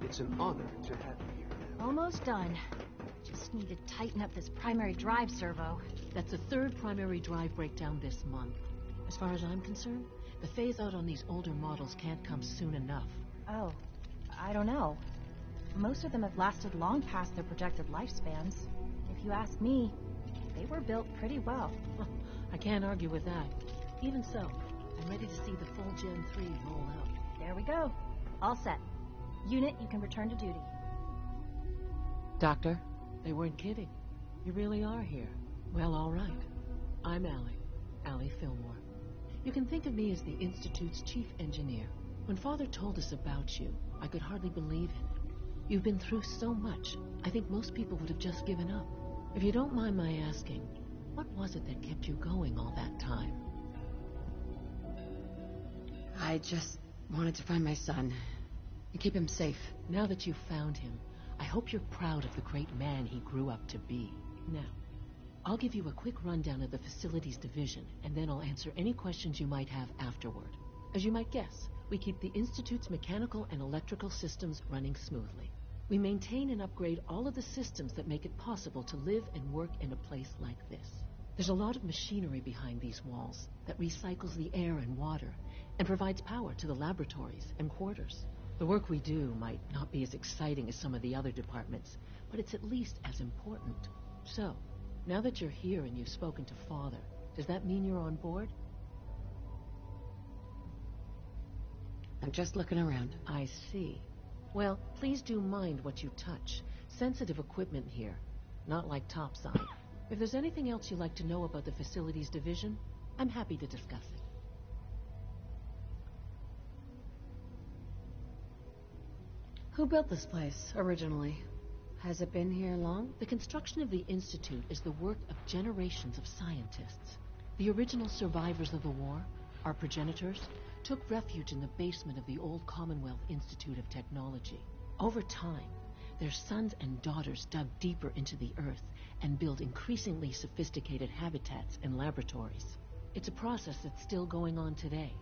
It's an honor to have you here. Almost done. Just need to tighten up this primary drive servo. That's the third primary drive breakdown this month. As far as I'm concerned, the phase-out on these older models can't come soon enough. Oh, I don't know. Most of them have lasted long past their projected lifespans. If you ask me, they were built pretty well. I can't argue with that. Even so, I'm ready to see the full Gen 3 roll out. There we go. All set. Unit, you can return to duty. Doctor, they weren't kidding. You really are here. Well, all right. I'm Allie Fillmore. You can think of me as the Institute's chief engineer. When Father told us about you, I could hardly believe it. You've been through so much, I think most people would have just given up. If you don't mind my asking, what was it that kept you going all that time? I just wanted to find my son and keep him safe. Now that you've found him, I hope you're proud of the great man he grew up to be. Now, I'll give you a quick rundown of the Facilities Division, and then I'll answer any questions you might have afterward. As you might guess, we keep the Institute's mechanical and electrical systems running smoothly. We maintain and upgrade all of the systems that make it possible to live and work in a place like this. There's a lot of machinery behind these walls that recycles the air and water and provides power to the laboratories and quarters. The work we do might not be as exciting as some of the other departments, but it's at least as important. So, now that you're here and you've spoken to Father, does that mean you're on board? I'm just looking around. I see. Well, please do mind what you touch. Sensitive equipment here, not like topside. If there's anything else you'd like to know about the Facilities Division, I'm happy to discuss it. Who built this place, originally? Has it been here long? The construction of the Institute is the work of generations of scientists. The original survivors of the war, our progenitors, took refuge in the basement of the old Commonwealth Institute of Technology. Over time, their sons and daughters dug deeper into the earth and built increasingly sophisticated habitats and laboratories. It's a process that's still going on today.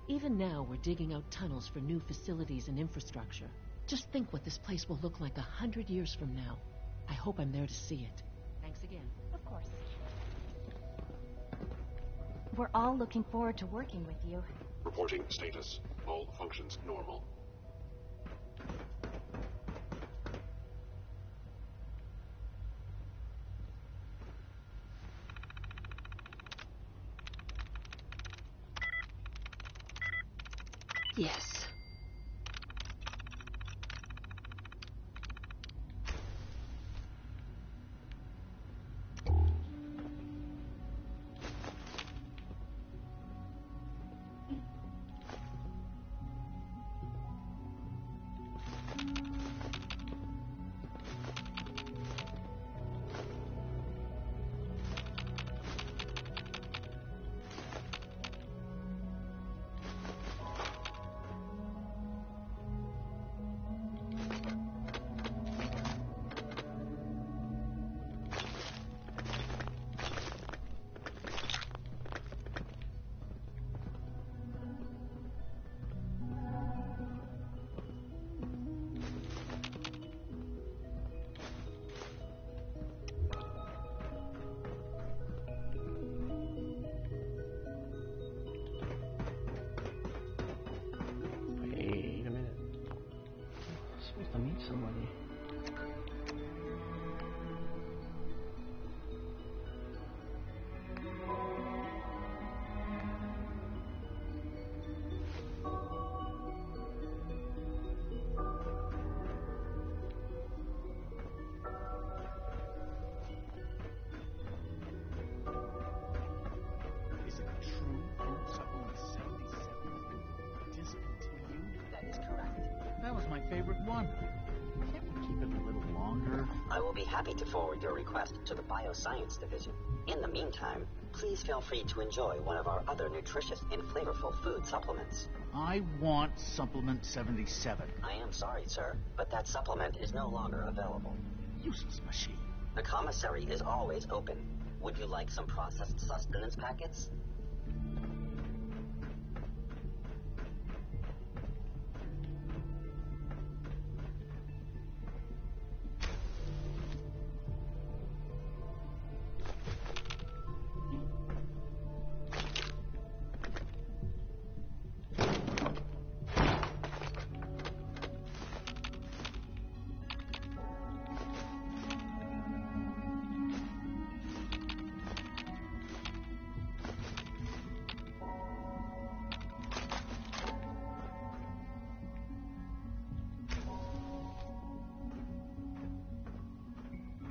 Even now, we're digging out tunnels for new facilities and infrastructure. Just think what this place will look like 100 years from now. I hope I'm there to see it. Thanks again. Of course. We're all looking forward to working with you. Reporting status. All functions normal. Yes. Wait a minute. I'm supposed to meet somebody. Is it true Food Supplement 77 has been discontinued? That is correct. That was my favorite one. Can't we keep it a little longer? I will be happy to forward your request to the Bioscience Division. In the meantime, please feel free to enjoy one of our other nutritious and flavorful food supplements. I want Supplement 77. I am sorry, sir, but that supplement is no longer available. Useless machine. The commissary is always open. Would you like some processed sustenance packets?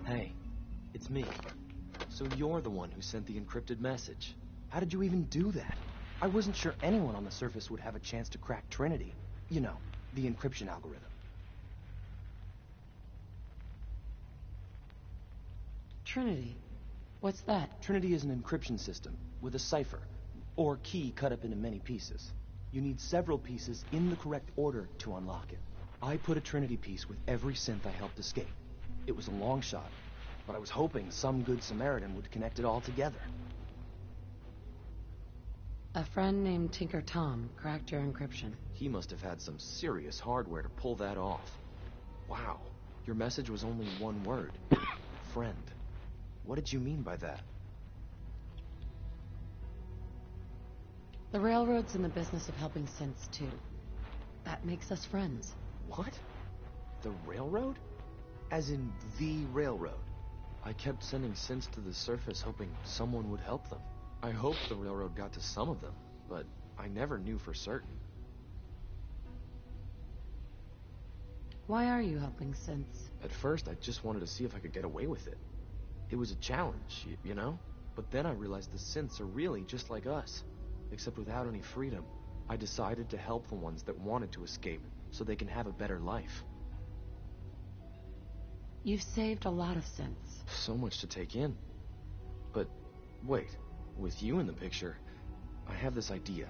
Hey, it's me. So you're the one who sent the encrypted message. How did you even do that? I wasn't sure anyone on the surface would have a chance to crack Trinity. You know, the encryption algorithm. Trinity? What's that? Trinity is an encryption system with a cipher, or key cut up into many pieces. You need several pieces in the correct order to unlock it. I put a Trinity piece with every synth I helped escape. It was a long shot, but I was hoping some good Samaritan would connect it all together. A friend named Tinker Tom cracked your encryption. He must have had some serious hardware to pull that off. Wow, your message was only one word. Friend. What did you mean by that? The Railroad's in the business of helping synths, too. That makes us friends. What? The Railroad? As in the Railroad? I kept sending synths to the surface hoping someone would help them. I hoped the Railroad got to some of them, but I never knew for certain. Why are you helping synths? At first, I just wanted to see if I could get away with it. It was a challenge, you know? But then I realized the synths are really just like us, except without any freedom. I decided to help the ones that wanted to escape, so they can have a better life. You've saved a lot of synths. So much to take in. But, wait. With you in the picture, I have this idea.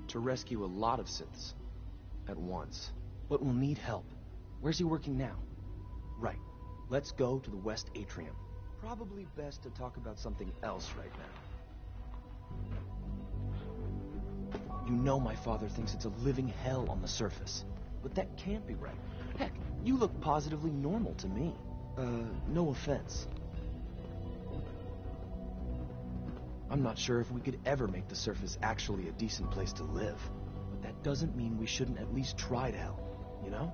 To rescue a lot of synths. At once. But we'll need help. Where's he working now? Right. Let's go to the West Atrium. Probably best to talk about something else right now. You know my father thinks it's a living hell on the surface. But that can't be right. Heck, you look positively normal to me. No offense. I'm not sure if we could ever make the surface actually a decent place to live. But that doesn't mean we shouldn't at least try to help, you know?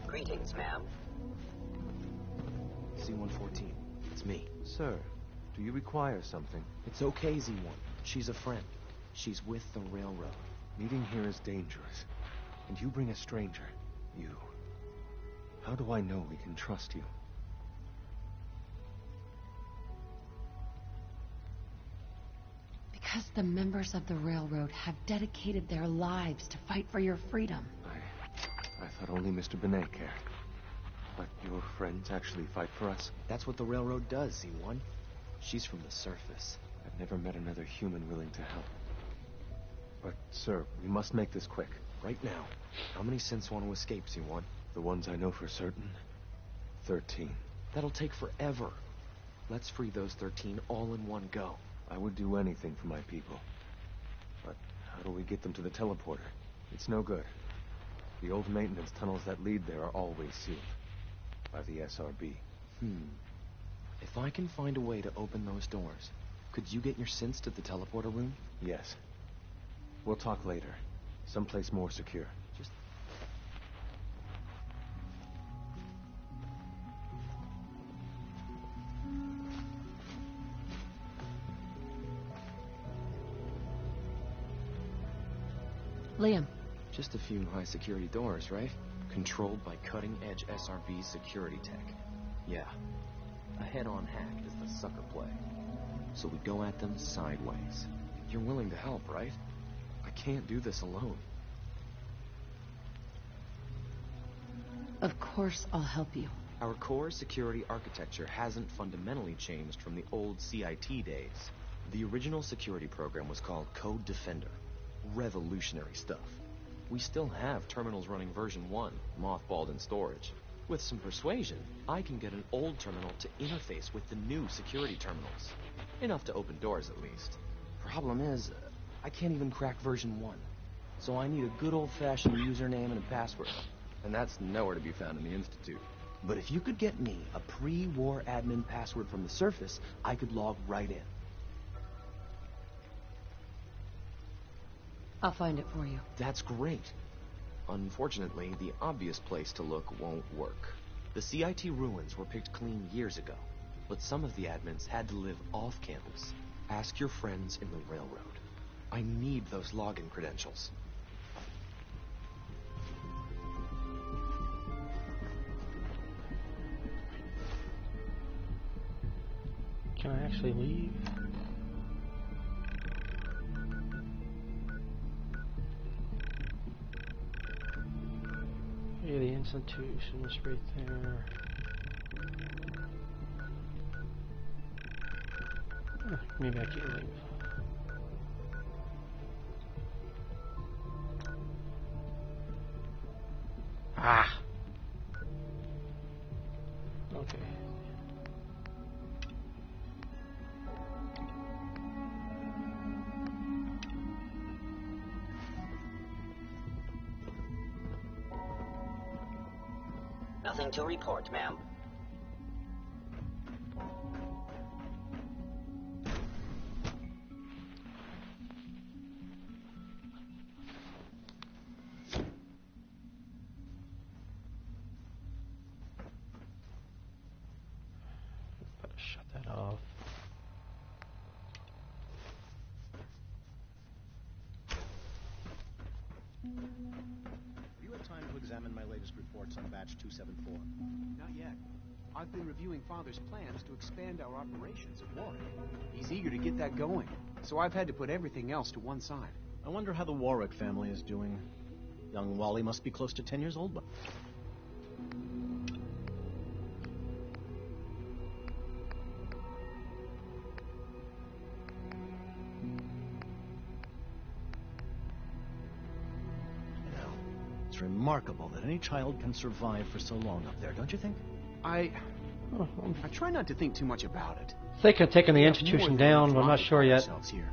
Greetings, ma'am. C-114. It's me. Sir, do you require something? It's okay, Z1. She's a friend. She's with the Railroad. Meeting here is dangerous. And you bring a stranger. You. How do I know we can trust you? Because the members of the Railroad have dedicated their lives to fight for your freedom. I thought only Mr. Benet cared. But your friends actually fight for us? That's what the Railroad does, Z1. She's from the surface. I've never met another human willing to help. But, sir, we must make this quick. Right now. How many synths want to escape, Z1? The ones I know for certain? 13. That'll take forever. Let's free those 13 all in one go. I would do anything for my people. But how do we get them to the teleporter? It's no good. The old maintenance tunnels that lead there are always sealed. By the SRB. If I can find a way to open those doors, could you get your synths to the teleporter room? Yes. We'll talk later. Someplace more secure. Just... Liam. Just a few high-security doors, right? Controlled by cutting-edge SRB security tech. Yeah. A head-on hack is the sucker play. So we go at them sideways. You're willing to help, right? I can't do this alone. Of course I'll help you. Our core security architecture hasn't fundamentally changed from the old CIT days. The original security program was called Code Defender. Revolutionary stuff. We still have terminals running version 1, mothballed in storage. With some persuasion, I can get an old terminal to interface with the new security terminals. Enough to open doors, at least. Problem is, I can't even crack version 1. So I need a good old-fashioned username and a password. And that's nowhere to be found in the Institute. But if you could get me a pre-war admin password from the surface, I could log right in. I'll find it for you. That's great. Unfortunately, the obvious place to look won't work. The CIT ruins were picked clean years ago, but some of the admins had to live off campus. Ask your friends in the Railroad. I need those login credentials. Can I actually leave? Yeah, the institution is right there. Maybe I can't leave. Ah! Okay. Nothing to report, ma'am. Better shut that off. Have you had time to examine my latest reports on batch 274? Not yet. I've been reviewing Father's plans to expand our operations at Warwick. He's eager to get that going, so I've had to put everything else to one side. I wonder how the Warwick family is doing. Young Wally must be close to 10 years old, but... It's remarkable that any child can survive for so long up there, don't you think? I try not to think too much about it. Thinking of taking the institution down, but I'm not sure yet. Here.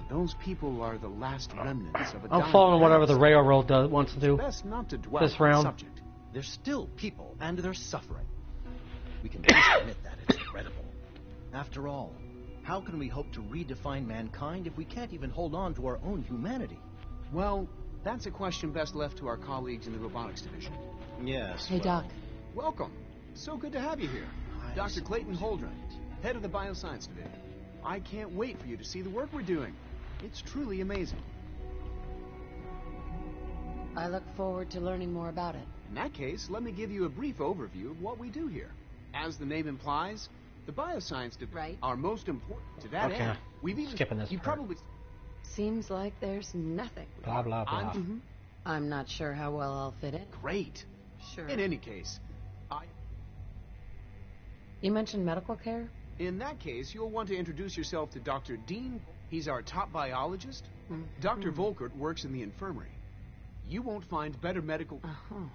Those people are the last remnants of a I'm following whatever the railroad wants to do best not to dwell this on round. the subject. They're still people, and they're suffering. We can just admit that. It's incredible. After all, how can we hope to redefine mankind if we can't even hold on to our own humanity? Well, that's a question best left to our colleagues in the robotics division. Yes. Hey, Doc. Welcome. So good to have you here. Dr. Clayton Holdren, head of the Bioscience Division. I can't wait for you to see the work we're doing. It's truly amazing. I look forward to learning more about it. In that case, let me give you a brief overview of what we do here. As the name implies, the Bioscience Division are most important to that end. We've even skipping this part. Probably seems like there's nothing. Blah, blah, blah. I'm not sure how well I'll fit in. Great. Sure. In any case, You mentioned medical care? In that case, you'll want to introduce yourself to Dr. Dean. He's our top biologist. Dr. Volkert works in the infirmary. You won't find better medical... I'll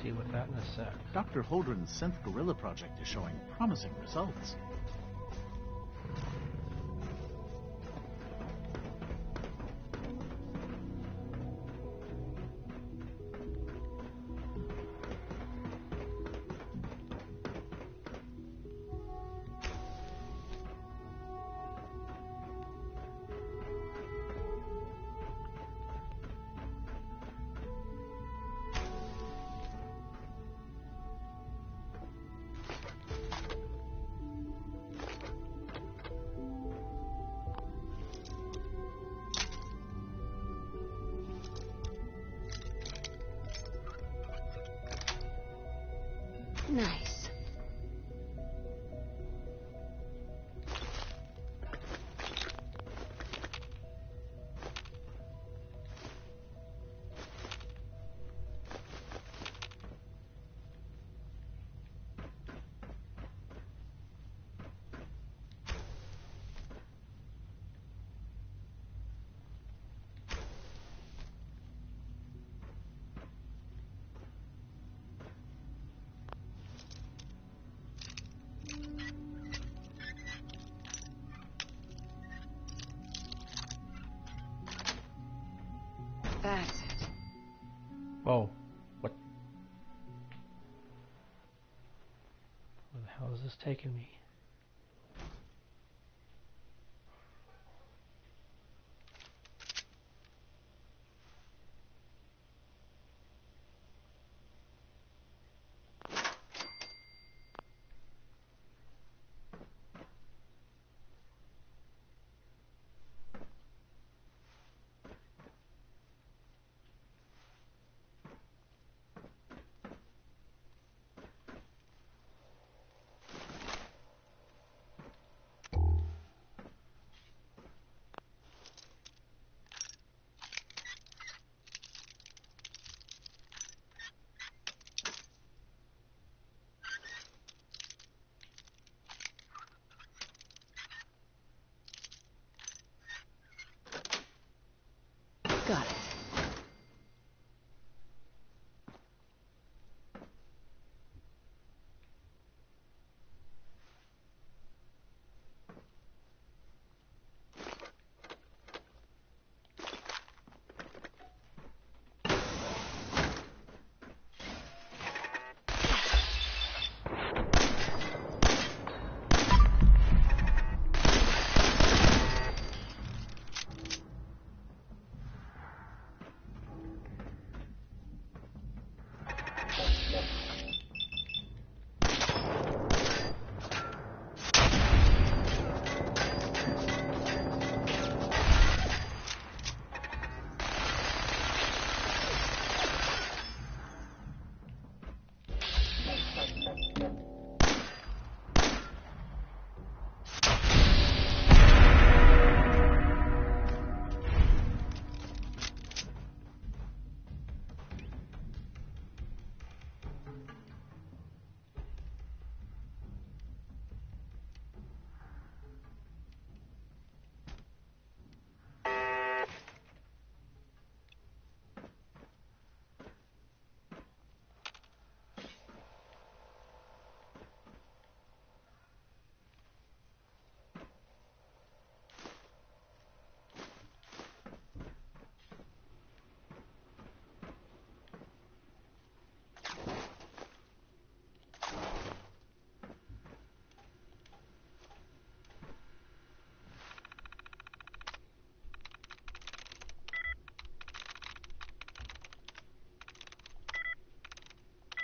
deal with that in a sec. Dr. Holdren's Synth Gorilla project is showing promising results. Nice. That's it. Whoa. What? Where the hell is this taking me?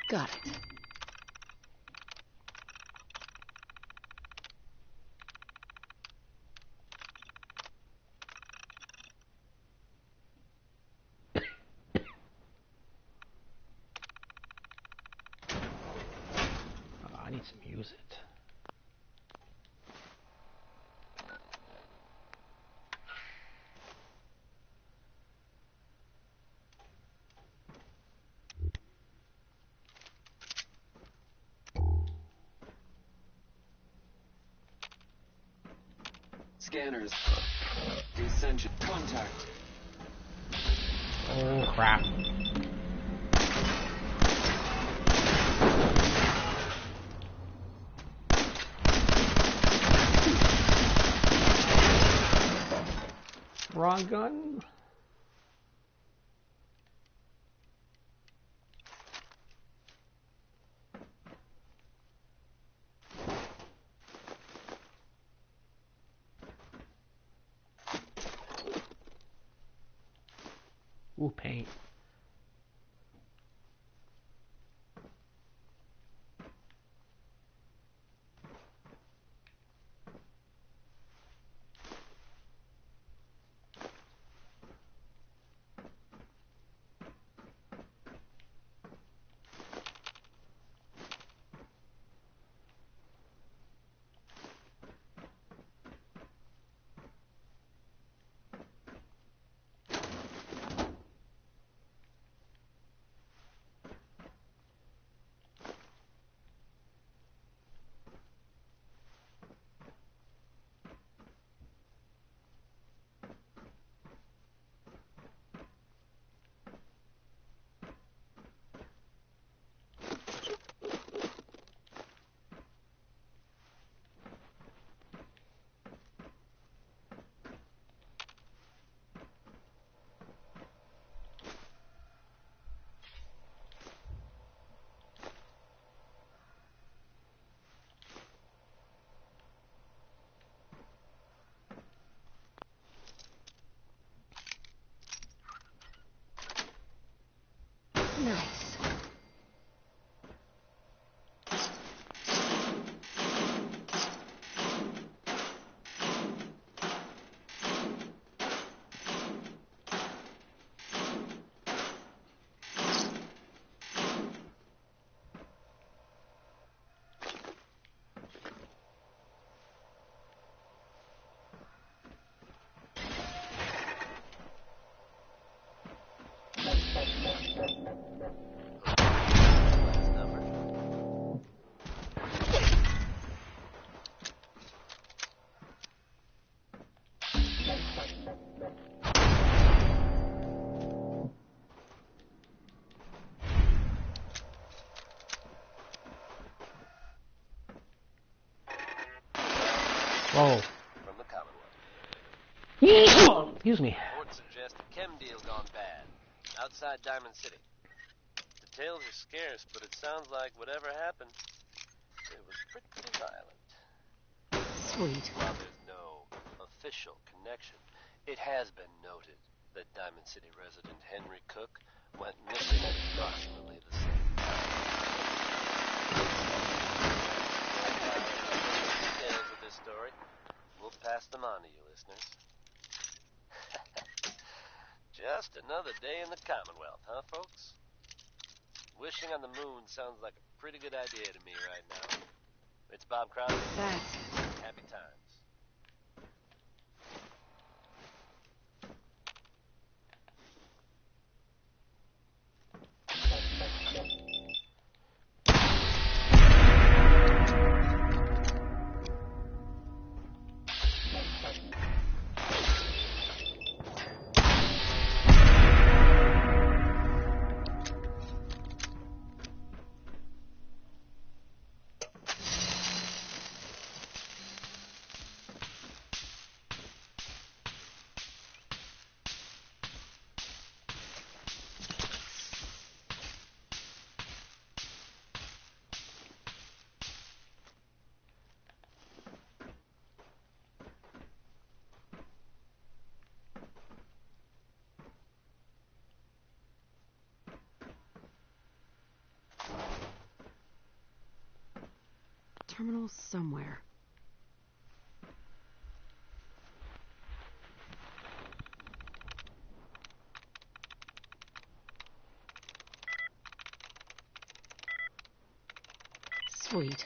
Got it. I need to use it. Scanners. Descension. Contact. Oh crap. Wrong gun. Ooh, paint. Nice. Whoa. From the Commonwealth. Excuse me. Report suggests a chem deal gone bad. Outside Diamond City. Details are scarce, but it sounds like whatever happened, it was pretty violent. Sweet. While there's no official connection, it has been noted that Diamond City resident Henry Cook went missing at approximately the same time. Details of this story. We'll pass them on to you, listeners. Just another day in the Commonwealth, huh, folks? Wishing on the moon sounds like a pretty good idea to me right now. It's Bob Crosby. Thanks. Happy times. terminal somewhere. Sweet.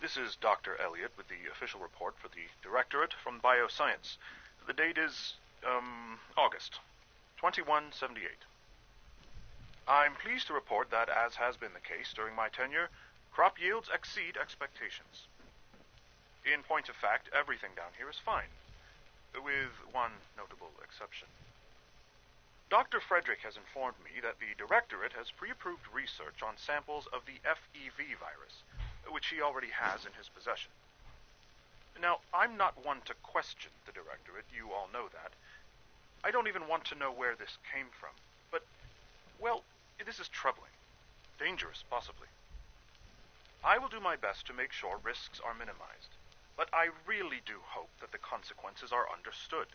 This is Dr. Elliot with the official report for the Directorate from Bioscience. The date is, August 2178. I'm pleased to report that, as has been the case during my tenure, crop yields exceed expectations. In point of fact, everything down here is fine, with one notable exception. Dr. Frederick has informed me that the Directorate has pre-approved research on samples of the FEV virus, which he already has in his possession. Now, I'm not one to question the Directorate, you all know that. I don't even want to know where this came from, but, well, this is troubling. Dangerous, possibly. I will do my best to make sure risks are minimized, but I really do hope that the consequences are understood.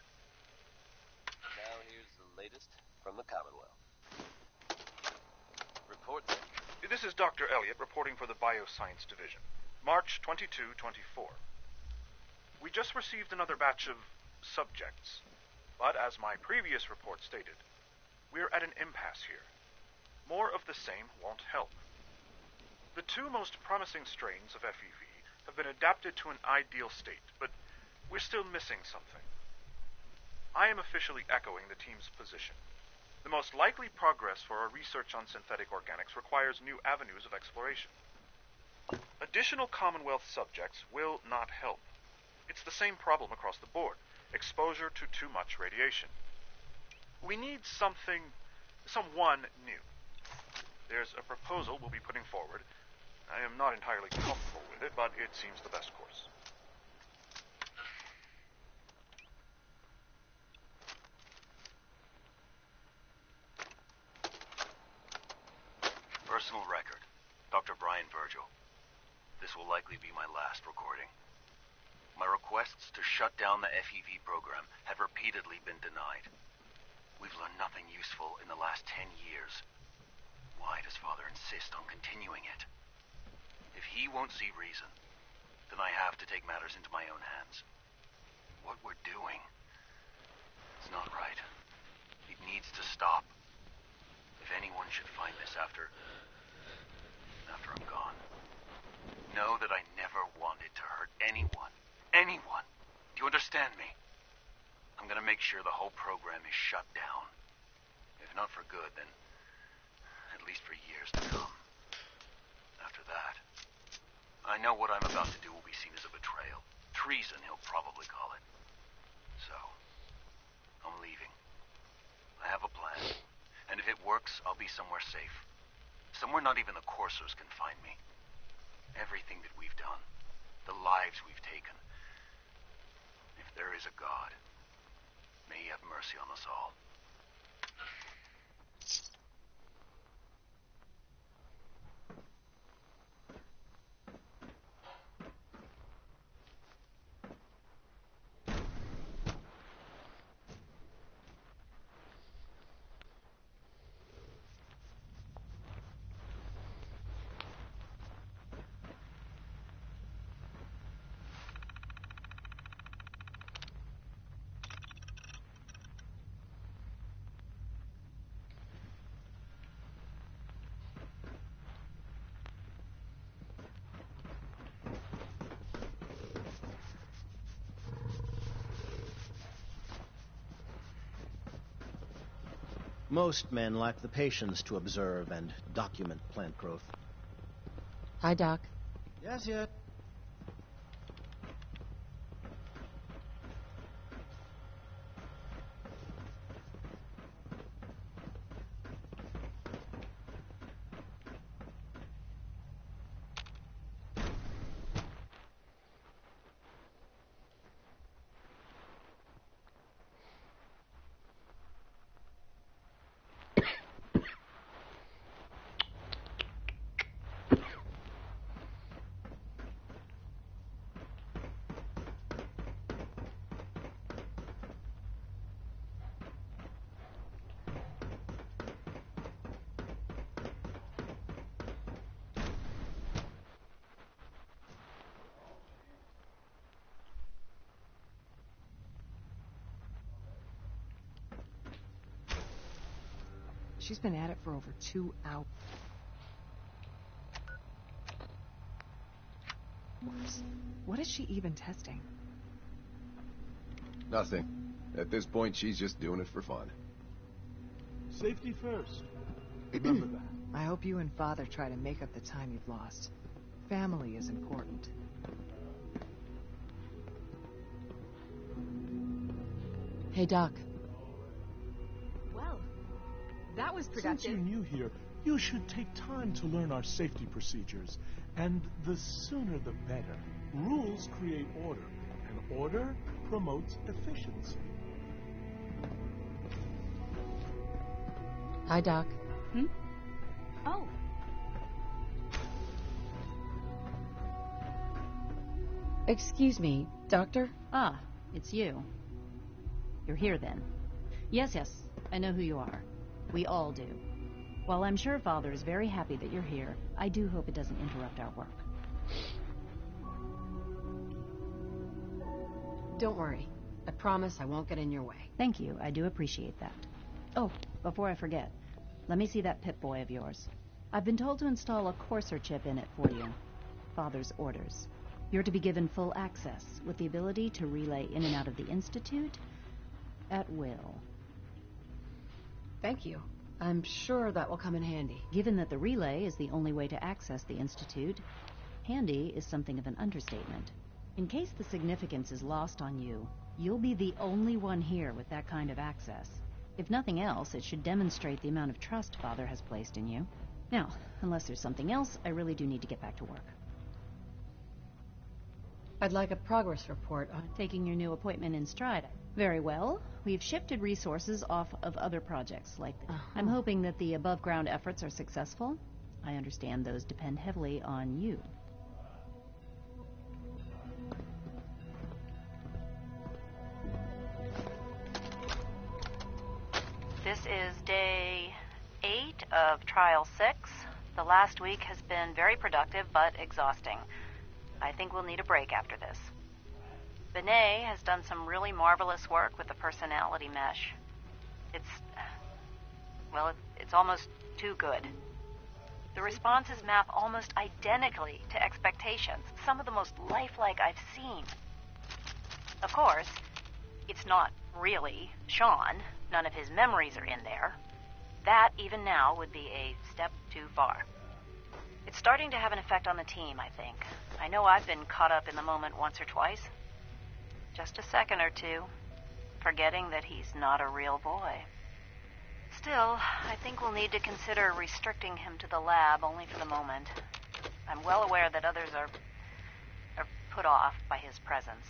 Now here's the latest from the Commonwealth. Report. This is Dr. Elliot reporting for the Bioscience Division, March 2224. We just received another batch of subjects, but as my previous report stated, we're at an impasse here. More of the same won't help. The two most promising strains of FEV have been adapted to an ideal state, but we're still missing something. I am officially echoing the team's position. The most likely progress for our research on synthetic organics requires new avenues of exploration. Additional Commonwealth subjects will not help. It's the same problem across the board: exposure to too much radiation. We need someone new. There's a proposal we'll be putting forward. I am not entirely comfortable with it, but it seems the best course. Personal record, Dr. Brian Virgil. This will likely be my last recording. My requests to shut down the FEV program have repeatedly been denied. We've learned nothing useful in the last 10 years. Why does Father insist on continuing it? If he won't see reason, then I have to take matters into my own hands. What we're doing is not right. It needs to stop. If anyone should find this after I'm gone, know that I never wanted to hurt anyone. Anyone. Do you understand me? I'm gonna make sure the whole program is shut down. If not for good, then at least for years to come. After that, I know what I'm about to do will be seen as a betrayal. Treason, he'll probably call it. So, I'm leaving. I have a plan. And if it works, I'll be somewhere safe. Somewhere not even the coursers can find me. Everything that we've done, the lives we've taken. If there is a God, may he have mercy on us all. Most men lack the patience to observe and document plant growth. Hi, Doc. Yes, yes. She's been at it for over 2 hours. What is she even testing? Nothing. At this point, she's just doing it for fun. Safety first. Remember that. I hope you and Father try to make up the time you've lost. Family is important. Hey, Doc. Well, that was productive. Since you're new here, you should take time to learn our safety procedures. And the sooner the better. Rules create order, and order promotes efficiency. Hi, Doc. Oh. Excuse me, Doctor? Ah, it's you. You're here then. Yes, I know who you are. We all do. While I'm sure Father is very happy that you're here, I do hope it doesn't interrupt our work. Don't worry. I promise I won't get in your way. Thank you. I do appreciate that. Oh, before I forget, let me see that Pip-Boy of yours. I've been told to install a courser chip in it for you. Father's orders. You're to be given full access, with the ability to relay in and out of the Institute at will. Thank you. I'm sure that will come in handy. Given that the relay is the only way to access the Institute, handy is something of an understatement. In case the significance is lost on you, you'll be the only one here with that kind of access. If nothing else, it should demonstrate the amount of trust Father has placed in you. Now, unless there's something else, I really do need to get back to work. I'd like a progress report on taking your new appointment in stride. Very well. We've shifted resources off of other projects like this. I'm hoping that the above-ground efforts are successful. I understand those depend heavily on you. This is day 8 of Trial 6. The last week has been very productive but exhausting. I think we'll need a break after this. Benet has done some really marvelous work with the personality mesh. It's almost too good. The responses map almost identically to expectations, some of the most lifelike I've seen. Of course, it's not really Sean. None of his memories are in there. That, even now, would be a step too far. It's starting to have an effect on the team, I think. I know I've been caught up in the moment once or twice. Just a second or two, forgetting that he's not a real boy. Still, I think we'll need to consider restricting him to the lab only for the moment. I'm well aware that others are put off by his presence.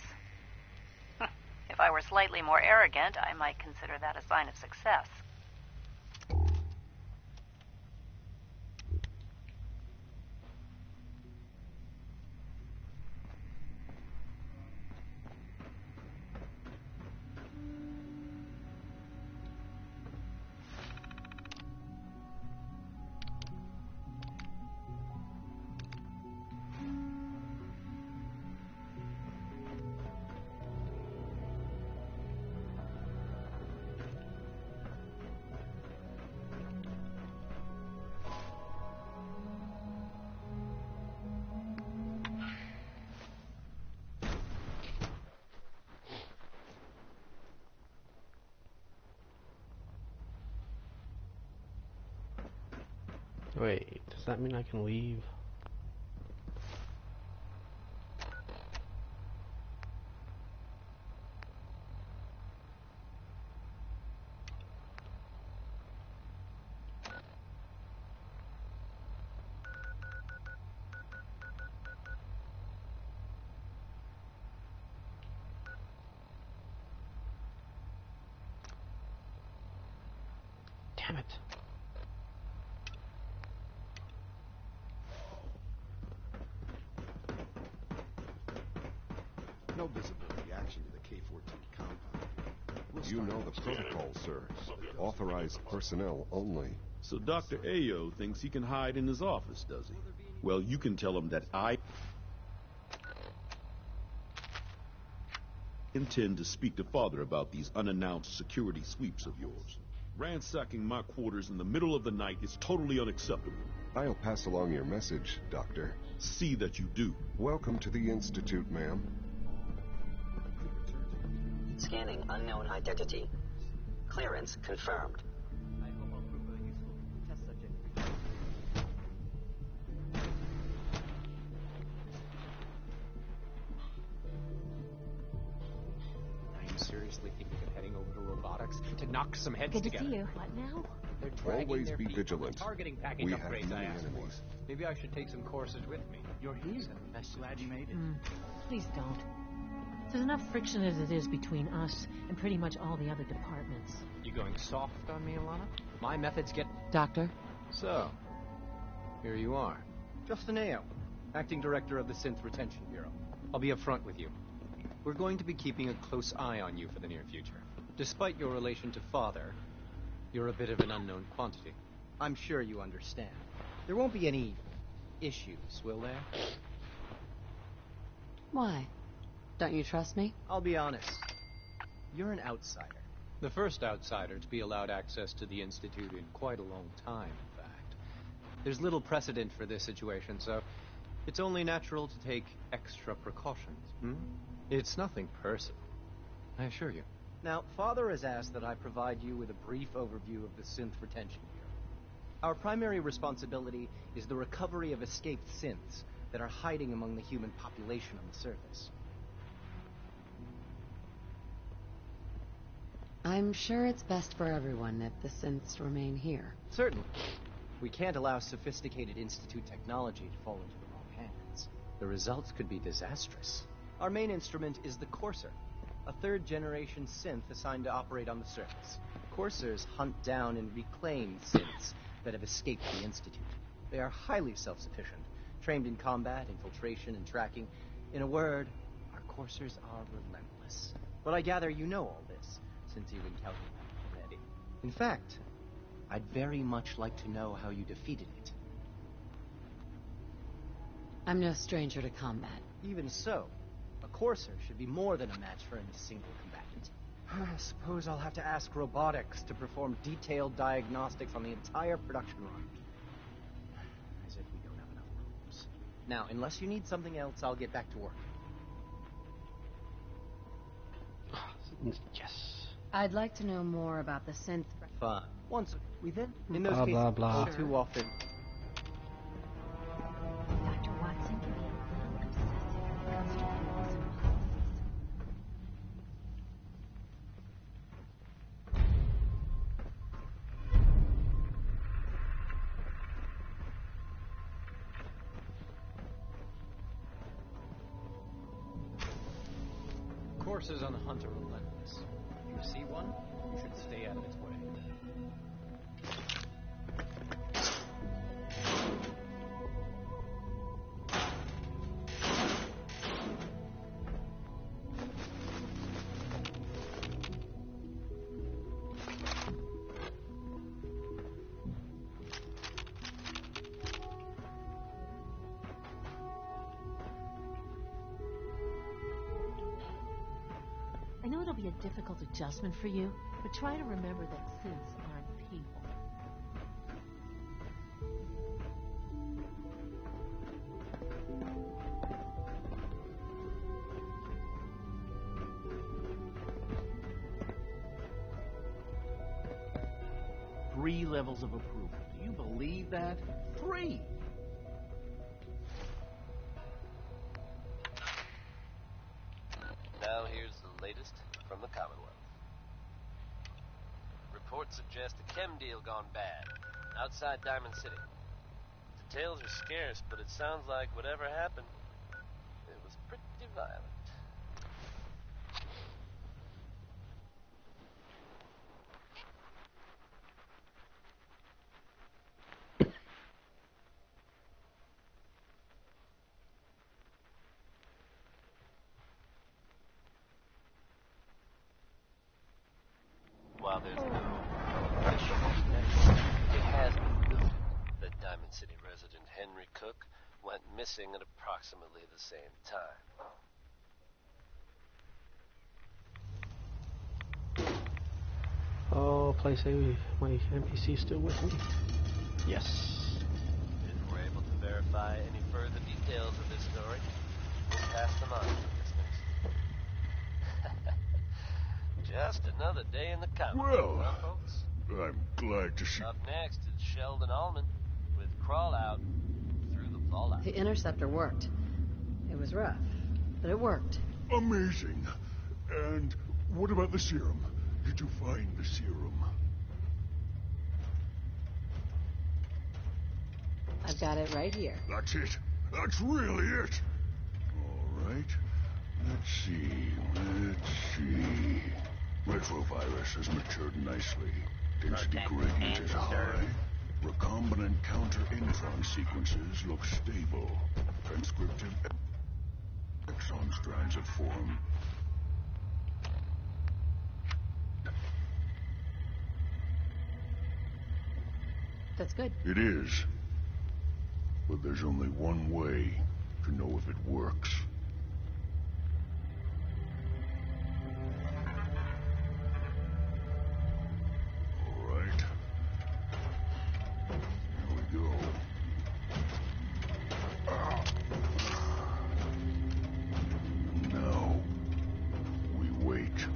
If I were slightly more arrogant, I might consider that a sign of success. Wait, does that mean I can leave? Damn it. No visible reaction to the K-14 compound. You know the protocol, sir. Authorized personnel only. So Dr. Ayo thinks he can hide in his office, does he? Well, you can tell him that I intend to speak to Father about these unannounced security sweeps of yours. Ransacking my quarters in the middle of the night is totally unacceptable. I'll pass along your message, Doctor. See that you do. Welcome to the Institute, ma'am. Scanning unknown identity. Clearance confirmed. Seriously thinking of heading over to robotics to knock some heads Good together. to see you. What now? They're Always be vigilant. Targeting package We have upgrades I many asked enemies. for. Maybe I should take some courses with me. You're here. Glad you made it. Please don't. There's enough friction as it is between us and pretty much all the other departments. You going soft on me, Alana? My methods get... Doctor? So, here you are. Justin Ayo, Acting Director of the Synth Retention Bureau. I'll be upfront with you. We're going to be keeping a close eye on you for the near future. Despite your relation to Father, you're a bit of an unknown quantity. I'm sure you understand. There won't be any issues, will there? Why? Don't you trust me? I'll be honest. You're an outsider. The first outsider to be allowed access to the Institute in quite a long time, in fact. There's little precedent for this situation, so it's only natural to take extra precautions. It's nothing personal, I assure you. Now, Father has asked that I provide you with a brief overview of the Synth Retention Bureau. Our primary responsibility is the recovery of escaped synths that are hiding among the human population on the surface. I'm sure it's best for everyone if the synths remain here. Certainly. We can't allow sophisticated Institute technology to fall into the wrong hands. The results could be disastrous. Our main instrument is the Courser, a third-generation synth assigned to operate on the surface. Coursers hunt down and reclaim synths that have escaped the Institute. They are highly self-sufficient, trained in combat, infiltration, and tracking. In a word, our Coursers are relentless. But I gather you know all this, since you've encountered them already. In fact, I'd very much like to know how you defeated it. I'm no stranger to combat. Even so, a Courser should be more than a match for any single combatant. I suppose I'll have to ask robotics to perform detailed diagnostics on the entire production run. As if we don't have enough rooms. Now, unless you need something else, I'll get back to work. Yes. I'd like to know more about the synth... Fine. Once we then, in those Blah, cases, blah, blah. all too often... Dr. Watson can be a little obsessive when it comes to rules and policies. Coursers on the hunt are relentless. If you see one, you should stay out of its way. I know it'll be a difficult adjustment for you, but try to remember that synths aren't people. Three levels of approval. Do you believe that? free. Now here's the latest from the Commonwealth. Reports suggest a chem deal gone bad outside Diamond City. Details are scarce, but it sounds like whatever happened, it was pretty violent. While there's no official evidence, it has been noted that Diamond City resident Henry Cook went missing at approximately the same time. Oh, play say my NPC is still with me. Yes. If we're able to verify any further details of this story, we'll pass them on to listeners. Just another day in the Commonwealth, huh, folks? I'm glad to see... Up next is Sheldon Allman with Crawl Out Through the Fallout. The interceptor worked. It was rough, but it worked. Amazing. And what about the serum? Did you find the serum? I've got it right here. That's it. That's really it. All right. Let's see. Retrovirus has matured nicely. Density gradient is high. Recombinant counter-intron sequences look stable. Transcriptive exon strands have formed. That's good. It is. But there's only one way to know if it works. All right. Here we go. Now, we wait.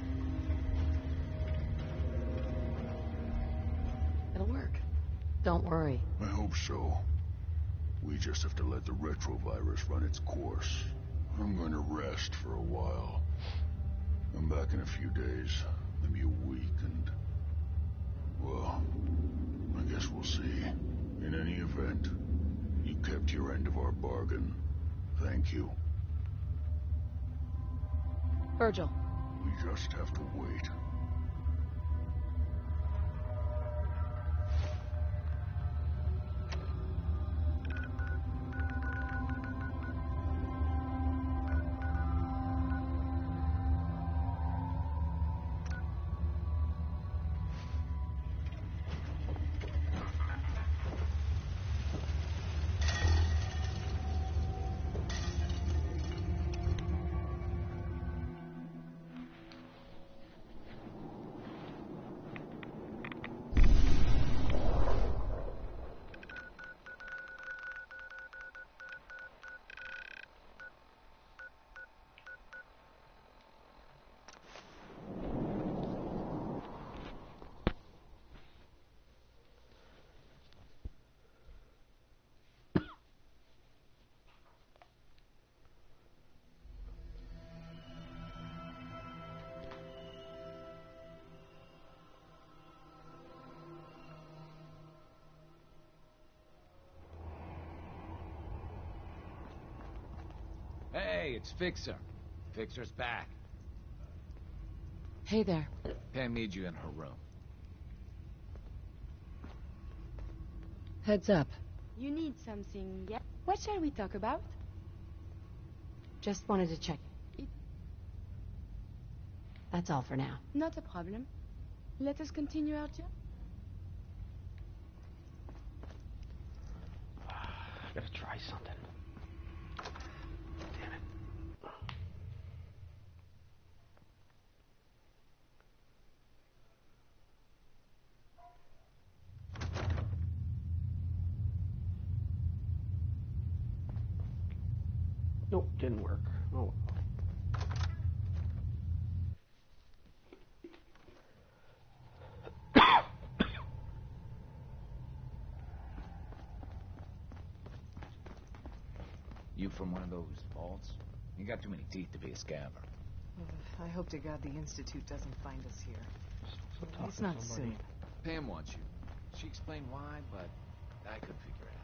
It'll work. Don't worry. I hope so. We just have to let the retrovirus run its course. I'm going to rest for a while. I'm back in a few days, maybe a week, and... well, I guess we'll see. In any event, you kept your end of our bargain. Thank you. Virgil. We just have to wait. Hey, it's Fixer. Fixer's back. Hey there. Pam needs you in her room. Heads up. You need something, yeah? What shall we talk about? Just wanted to check. That's all for now. Not a problem. Let us continue our job. I gotta try something. Damn it. Nope, didn't work. Oh. from one of those vaults? You got too many teeth to be a scabber. I hope to God the Institute doesn't find us here. It's not soon. Pam wants you. She explained why, but I couldn't figure it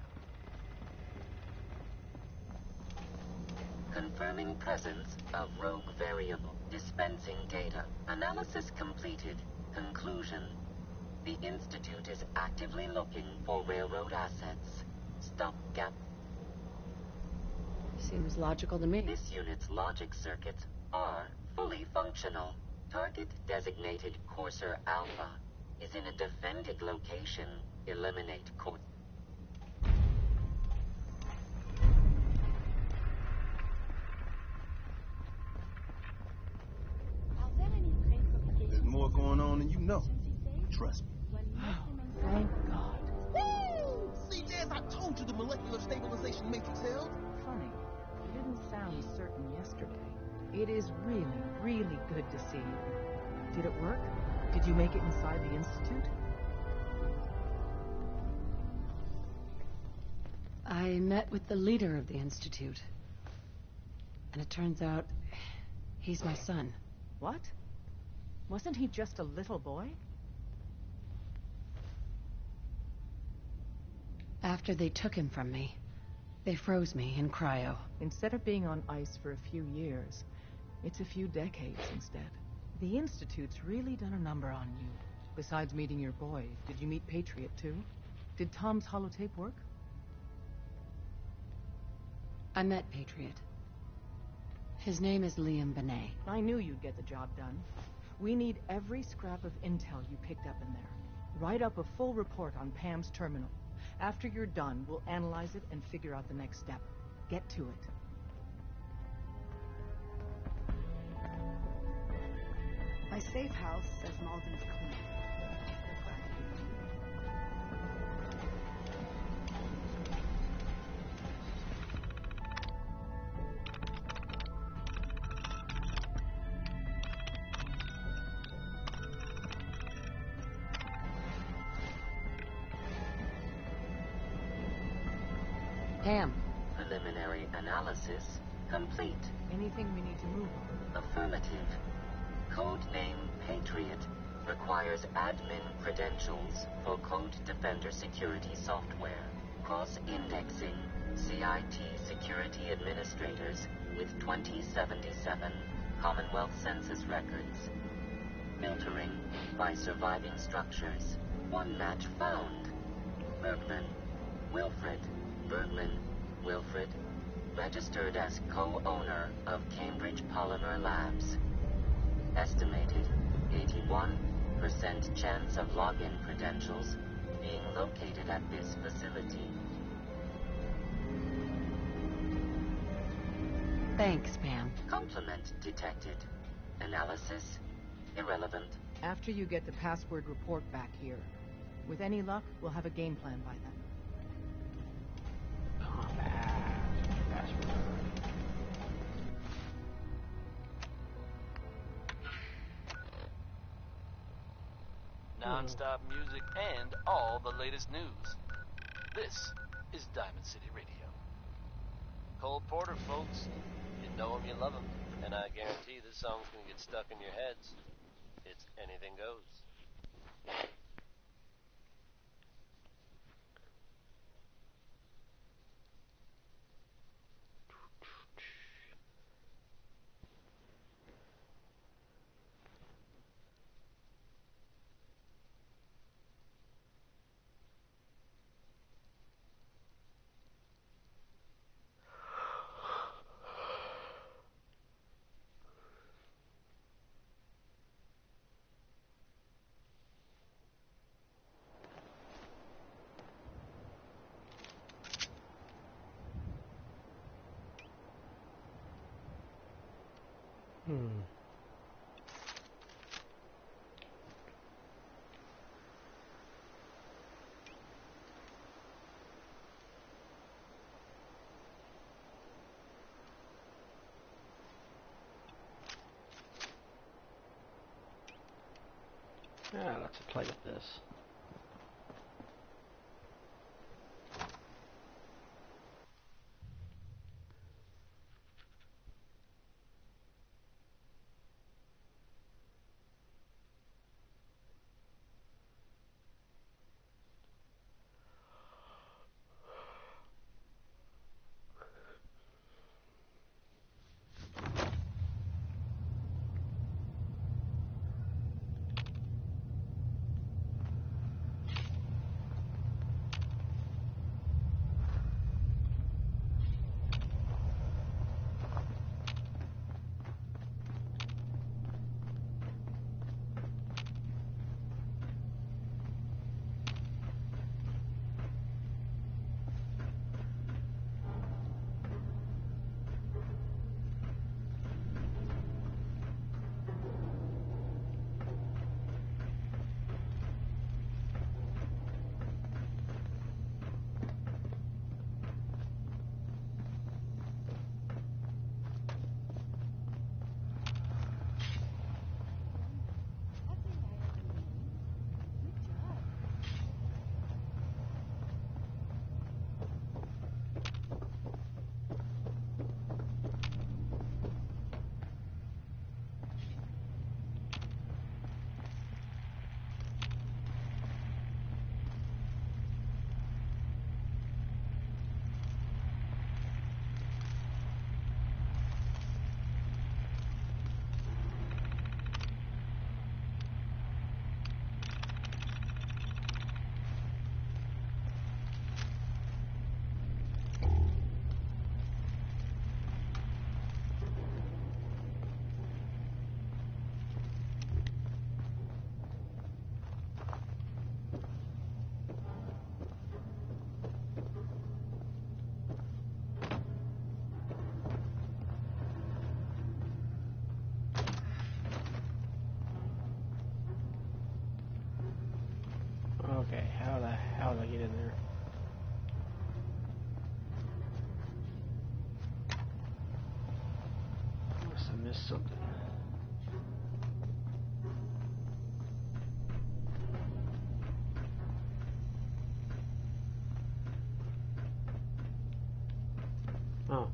out. Confirming presence of rogue variable. Dispensing data. Analysis completed. Conclusion. The Institute is actively looking for railroad assets. Stopgap. Seems logical to me. This unit's logic circuits are fully functional. Target designated Courser Alpha is in a defended location. Eliminate Courser. There's more going on than you know. Trust me. Thank God. Woo! See, as I told you, the molecular stabilization matrix held. Funny. You didn't sound certain yesterday. It is really, really good to see you. Did it work? Did you make it inside the Institute? I met with the leader of the Institute. And it turns out he's my son. What? Wasn't he just a little boy? After they took him from me, they froze me in cryo. Instead of being on ice for a few years, it's a few decades instead. The Institute's really done a number on you. Besides meeting your boy, did you meet Patriot too? Did Tom's holotape work? I met Patriot. His name is Liam Benet. I knew you'd get the job done. We need every scrap of intel you picked up in there. Write up a full report on Pam's terminal. After you're done, we'll analyze it and figure out the next step. Get to it. My safe house says Malden's clean. Pam. Preliminary analysis complete. Anything we need to move on? Affirmative. Codename Patriot requires admin credentials for Code Defender security software. Cross-indexing CIT security administrators with 2077 Commonwealth Census records. Filtering by surviving structures. One match found. Bergman. Wilfred. Bergman. Wilfred. Registered as co-owner of Cambridge Polymer Labs. Estimated 81% chance of login credentials being located at this facility. Thanks, Pam. Complement detected. Analysis irrelevant. After you get the password report back here. With any luck, we'll have a game plan by then. Non-stop music and all the latest news. This is Diamond City Radio. Cole Porter, folks. You know him, you love him. And I guarantee this song's gonna get stuck in your heads. It's Anything Goes. Let's play with this. get in there. Unless I missed something. Oh.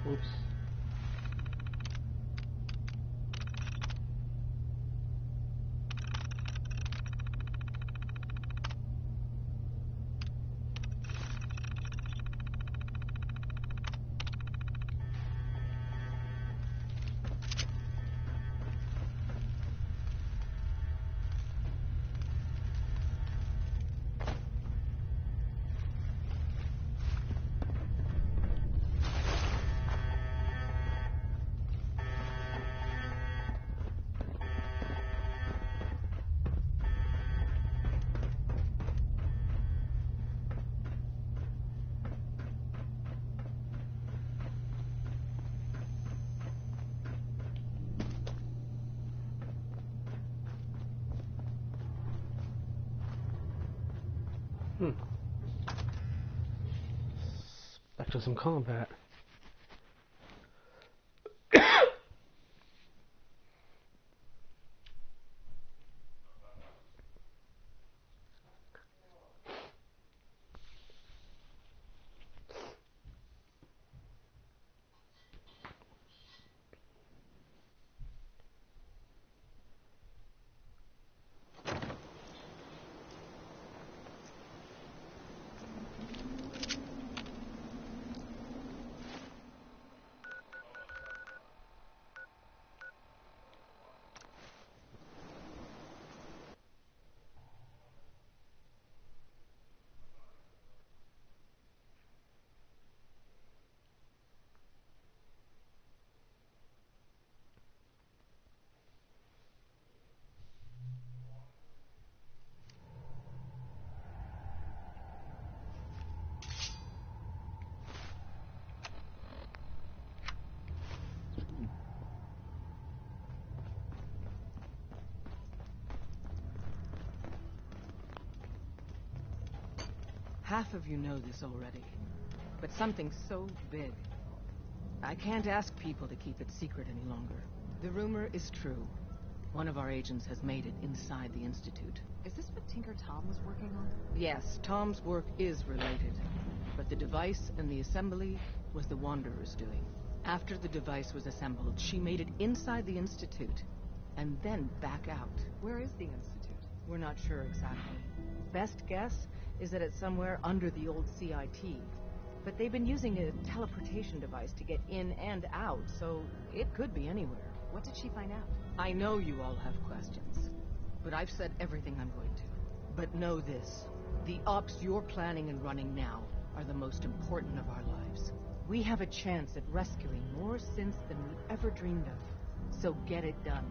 Oops. Back to some combat. Half of you know this already, but something so big, I can't ask people to keep it secret any longer. The rumor is true. One of our agents has made it inside the Institute. Is this what Tinker Tom was working on? Yes, Tom's work is related, but the device and the assembly was the Wanderer's doing. After the device was assembled, she made it inside the Institute, and then back out. Where is the Institute? We're not sure exactly. Best guess is that it's somewhere under the old CIT. But they've been using a teleportation device to get in and out, so it could be anywhere. What did she find out? I know you all have questions, but I've said everything I'm going to. But know this, the ops you're planning and running now are the most important of our lives. We have a chance at rescuing more synths than we ever dreamed of. So get it done.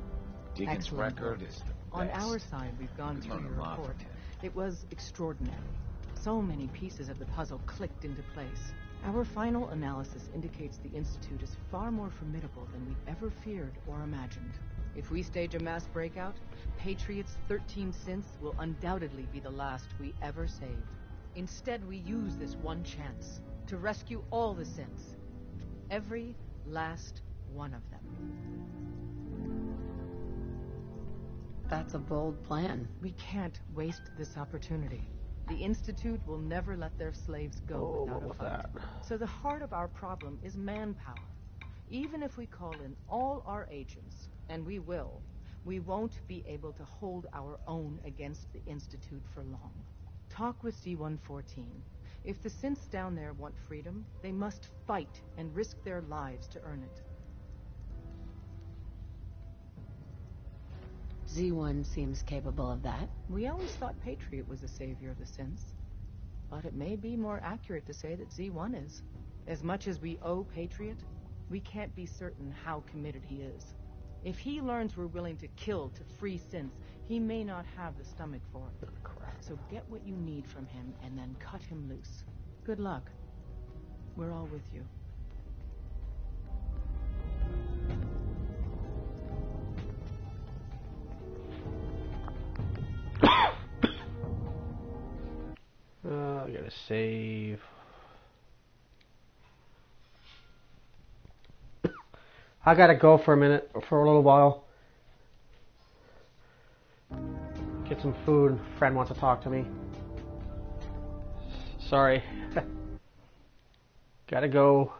Deacon's record is the best. On our side, we've gone through your report. It was extraordinary. So many pieces of the puzzle clicked into place. Our final analysis indicates the Institute is far more formidable than we've ever feared or imagined. If we stage a mass breakout, Patriot's 13 synths will undoubtedly be the last we ever save. Instead, we use this one chance to rescue all the synths. Every last one of them. That's a bold plan. We can't waste this opportunity. The Institute will never let their slaves go without a fight. So the heart of our problem is manpower. Even if we call in all our agents, and we will, we won't be able to hold our own against the Institute for long. Talk with C-114. If the synths down there want freedom, they must fight and risk their lives to earn it. Z1 seems capable of that. We always thought Patriot was the savior of the synths. But it may be more accurate to say that Z1 is. As much as we owe Patriot, we can't be certain how committed he is. If he learns we're willing to kill to free synths, he may not have the stomach for it. So get what you need from him and then cut him loose. Good luck. We're all with you. I gotta save. I gotta go for a minute, for a little while. Get some food. A friend wants to talk to me. Sorry. Gotta go.